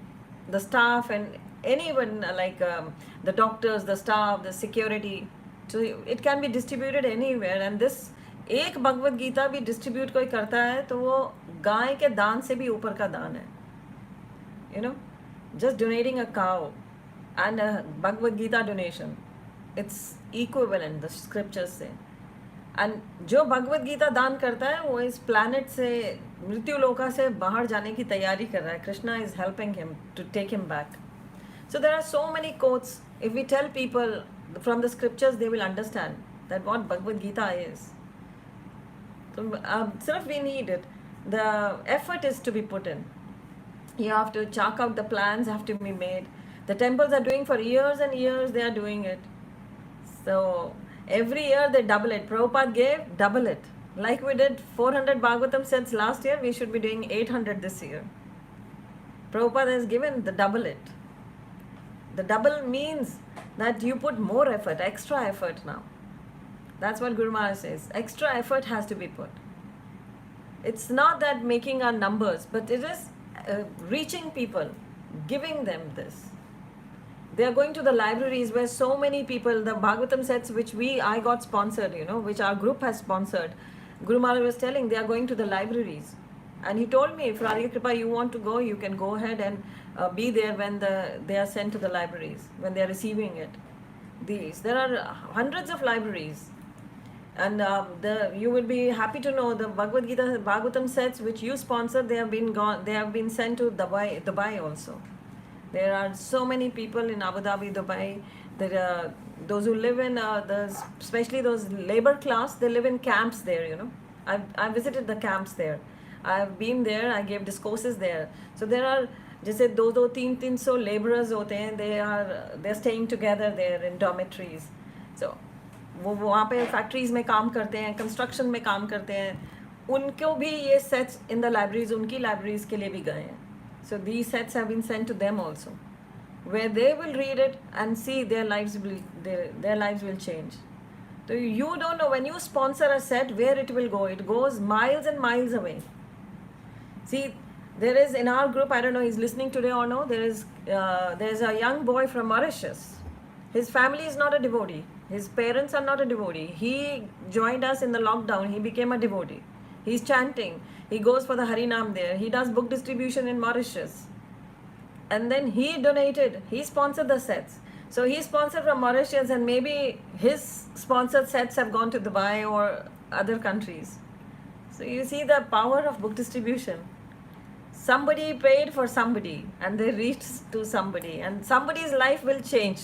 the staff and anyone, like the doctors, the staff, the security. So it can be distributed anywhere. And this एक भगवद गीता भी distribute कोई करता है तो वो गाय के दान से भी ऊपर का दान है. You know, just donating a cow and a Bhagavad Gita donation, it's equivalent, the scriptures say. And जो भगवत गीता दान करता है वो इस प्लैनेट से मृत्यु लोका से बाहर जाने की तैयारी कर रहा है. Krishna is helping him to take him back. So there are so many quotes. If we tell people from the scriptures, they will understand that what Bhagavad Gita is. So sirf we need it. The effort is to be put in. You have to chalk out the plans have to be made. The temples are doing for years and years. They are doing it. So every year they double it. Prabhupada gave double it. Like we did 400 Bhagavatam sets last year, we should be doing 800 this year. Prabhupada has given the double it. The double means that you put more effort, extra effort now. That's what Guru Maharaj says. Extra effort has to be put. It's not that making our numbers, but it is reaching people, giving them this. They are going to the libraries where so many people, the Bhagavatam sets which I got sponsored, which our group has sponsored. Guru Maharaj was telling they are going to the libraries. And he told me, if Radhika Kripa, you want to go, you can go ahead and be there when they are sent to the libraries, when they are receiving it. There are hundreds of libraries. And you will be happy to know the Bhagavad Gita, Bhagavatam sets which you sponsor, they have been sent to Dubai also. There are so many people in Abu Dhabi, Dubai. There are those who live in, especially those labor class, they live in camps there, I visited the camps there. I've been there, I gave discourses there. So there are जैसे 200-300 laborers होते हैं, they're staying together there in dormitories. So वो वहाँ पे factories में काम करते हैं, कंस्ट्रक्शन में काम करते हैं. उनको भी ये सेट्स इन द लाइब्रेरीज, उनकी लाइब्रेरीज के लिए भी गए हैं. So these sets have been sent to them also, where they will read it and see their lives will change. So you don't know when you sponsor a set where it will go. It goes miles and miles away. See, there is in our group, I don't know he's listening today or no, there's a young boy from Mauritius. His family is not a devotee. His parents are not a devotee. He joined us in the lockdown. He became a devotee. He's chanting. He goes for the Harinam there. He does book distribution in Mauritius. And then he donated. He sponsored the sets. So he sponsored from Mauritius, and maybe his sponsored sets have gone to Dubai or other countries. So you see the power of book distribution. Somebody paid for somebody and they reached to somebody, and somebody's life will change.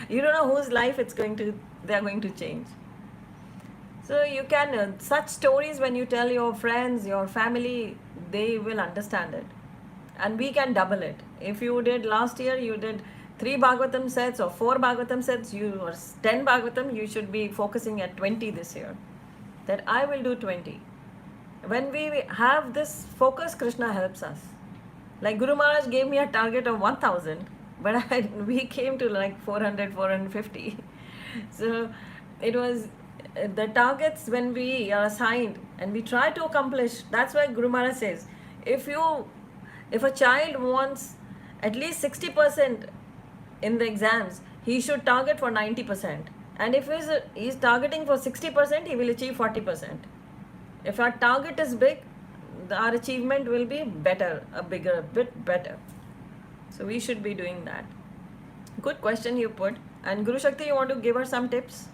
You don't know whose life they are going to change. So you can, such stories when you tell your friends, your family, they will understand it. And we can double it. If you did last year, you did 3 Bhagavatam sets or 4 Bhagavatam sets, or 10 Bhagavatam, you should be focusing at 20 this year. That I will do 20. When we have this focus, Krishna helps us. Like Guru Maharaj gave me a target of 1000, but we came to like 400, 450. So it was the targets when we are assigned and we try to accomplish. That's why Guru Maharaj says, if a child wants at least 60% in the exams, he should target for 90%. And if he's targeting for 60%, he will achieve 40%. If our target is big, our achievement will be better, a bit better. So we should be doing that. Good question you put. And Guru Shakti, you want to give her some tips?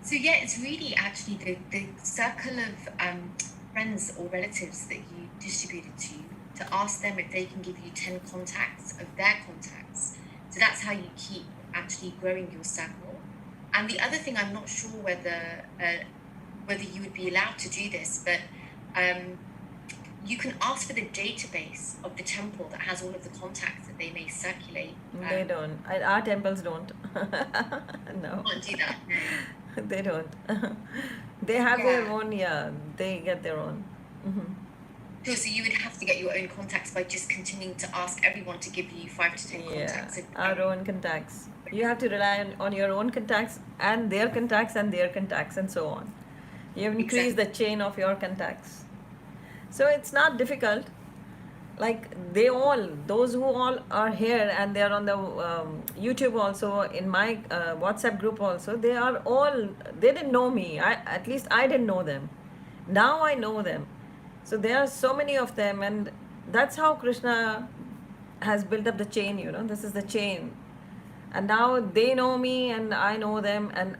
So yeah, it's really actually the circle of friends or relatives that you distributed to ask them if they can give you 10 contacts of their contacts. So that's how you keep actually growing your circle. And the other thing, I'm not sure whether you would be allowed to do this, but you can ask for the database of the temple that has all of the contacts that they may circulate. They don't. Our temples don't. No. Can't do that. No. They don't. They have their own, they get their own. Mm-hmm. So you would have to get your own contacts by just continuing to ask everyone to give you 5 to 10 contacts. Our own contacts. You have to rely on your own contacts and their contacts and their contacts and so on. You have increased the chain of your contacts. So it's not difficult. Like those who all are here and they are on the YouTube also, in my WhatsApp group also, they didn't know me. At least I didn't know them. Now I know them. So there are so many of them, and that's how Krishna has built up the chain, This is the chain. and now they know me and I know them, and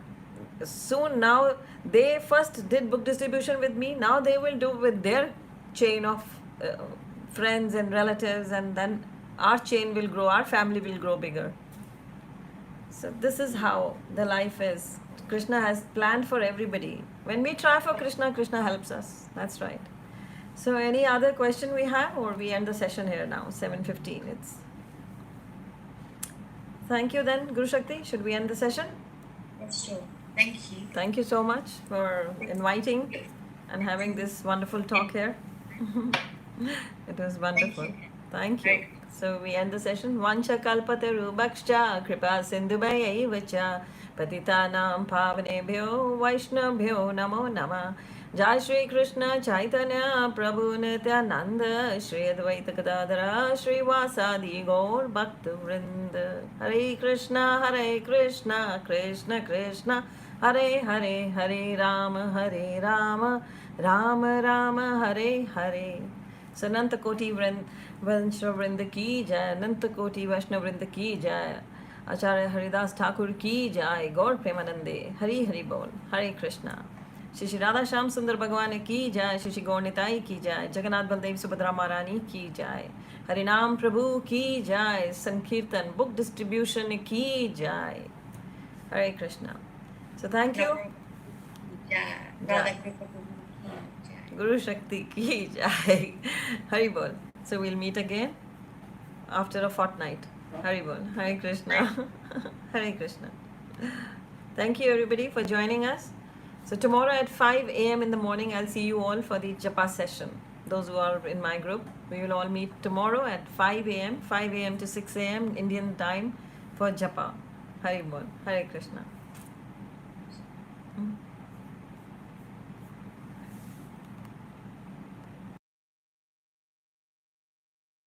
soon now they first did book distribution with me, now they will do with their chain of friends and relatives, and then our chain will grow, our family will grow bigger. So this is how the life is. Krishna has planned for everybody. When we try for Krishna, Krishna helps us. That's right. So any other question we have, or we end the session here now? 7:15. It's. Thank you then, Guru Shakti. Should we end the session? Yes, sure. Thank you. Thank you so much for inviting and having this wonderful talk here. It was wonderful. Thank you. So we end the session. Vancha kalpataru bhaksha kripa sindhubhayaiva cha patitanam pavanebhyo vaishnabhyo namo namah. Jai Shri Krishna Chaitanya Prabhu Nityananda Shri Advaita Gadadhara Shri Vasadi Gaur Bhakta Vrinda. Hare Krishna Krishna Krishna Hare Hare Hare Rama Rama Rama Hare Hare. So Nanta Koti Vaishnav Vrinda ki jai, Nanta Koti Vaishnav Vrinda ki jai, Acharya Haridas Thakur ki jai, Gaur Premanande, Hari Hari Bol, Hare Krishna. Shri Shri Radha Shyam Sundar Bhagwan ki jai, Shri Shri Gaur Nitai ki jai, Jagannath Baldev Subhadra Maharani ki jai, Harinam Prabhu ki jai, Sankirtan book distribution ki jai. Hare Krishna. So thank you. Jai. Radha Kripa Jai. Guru Shakti ki jai. Hari Bol. So we'll meet again after a fortnight. Hari Bol. Hare Krishna. Hare Krishna. Thank you everybody for joining us. So tomorrow at 5 a.m. in the morning, I'll see you all for the japa session. Those who are in my group, we will all meet tomorrow at 5 a.m. to 6 a.m. Indian time for japa. Hari Bol. Hare Krishna.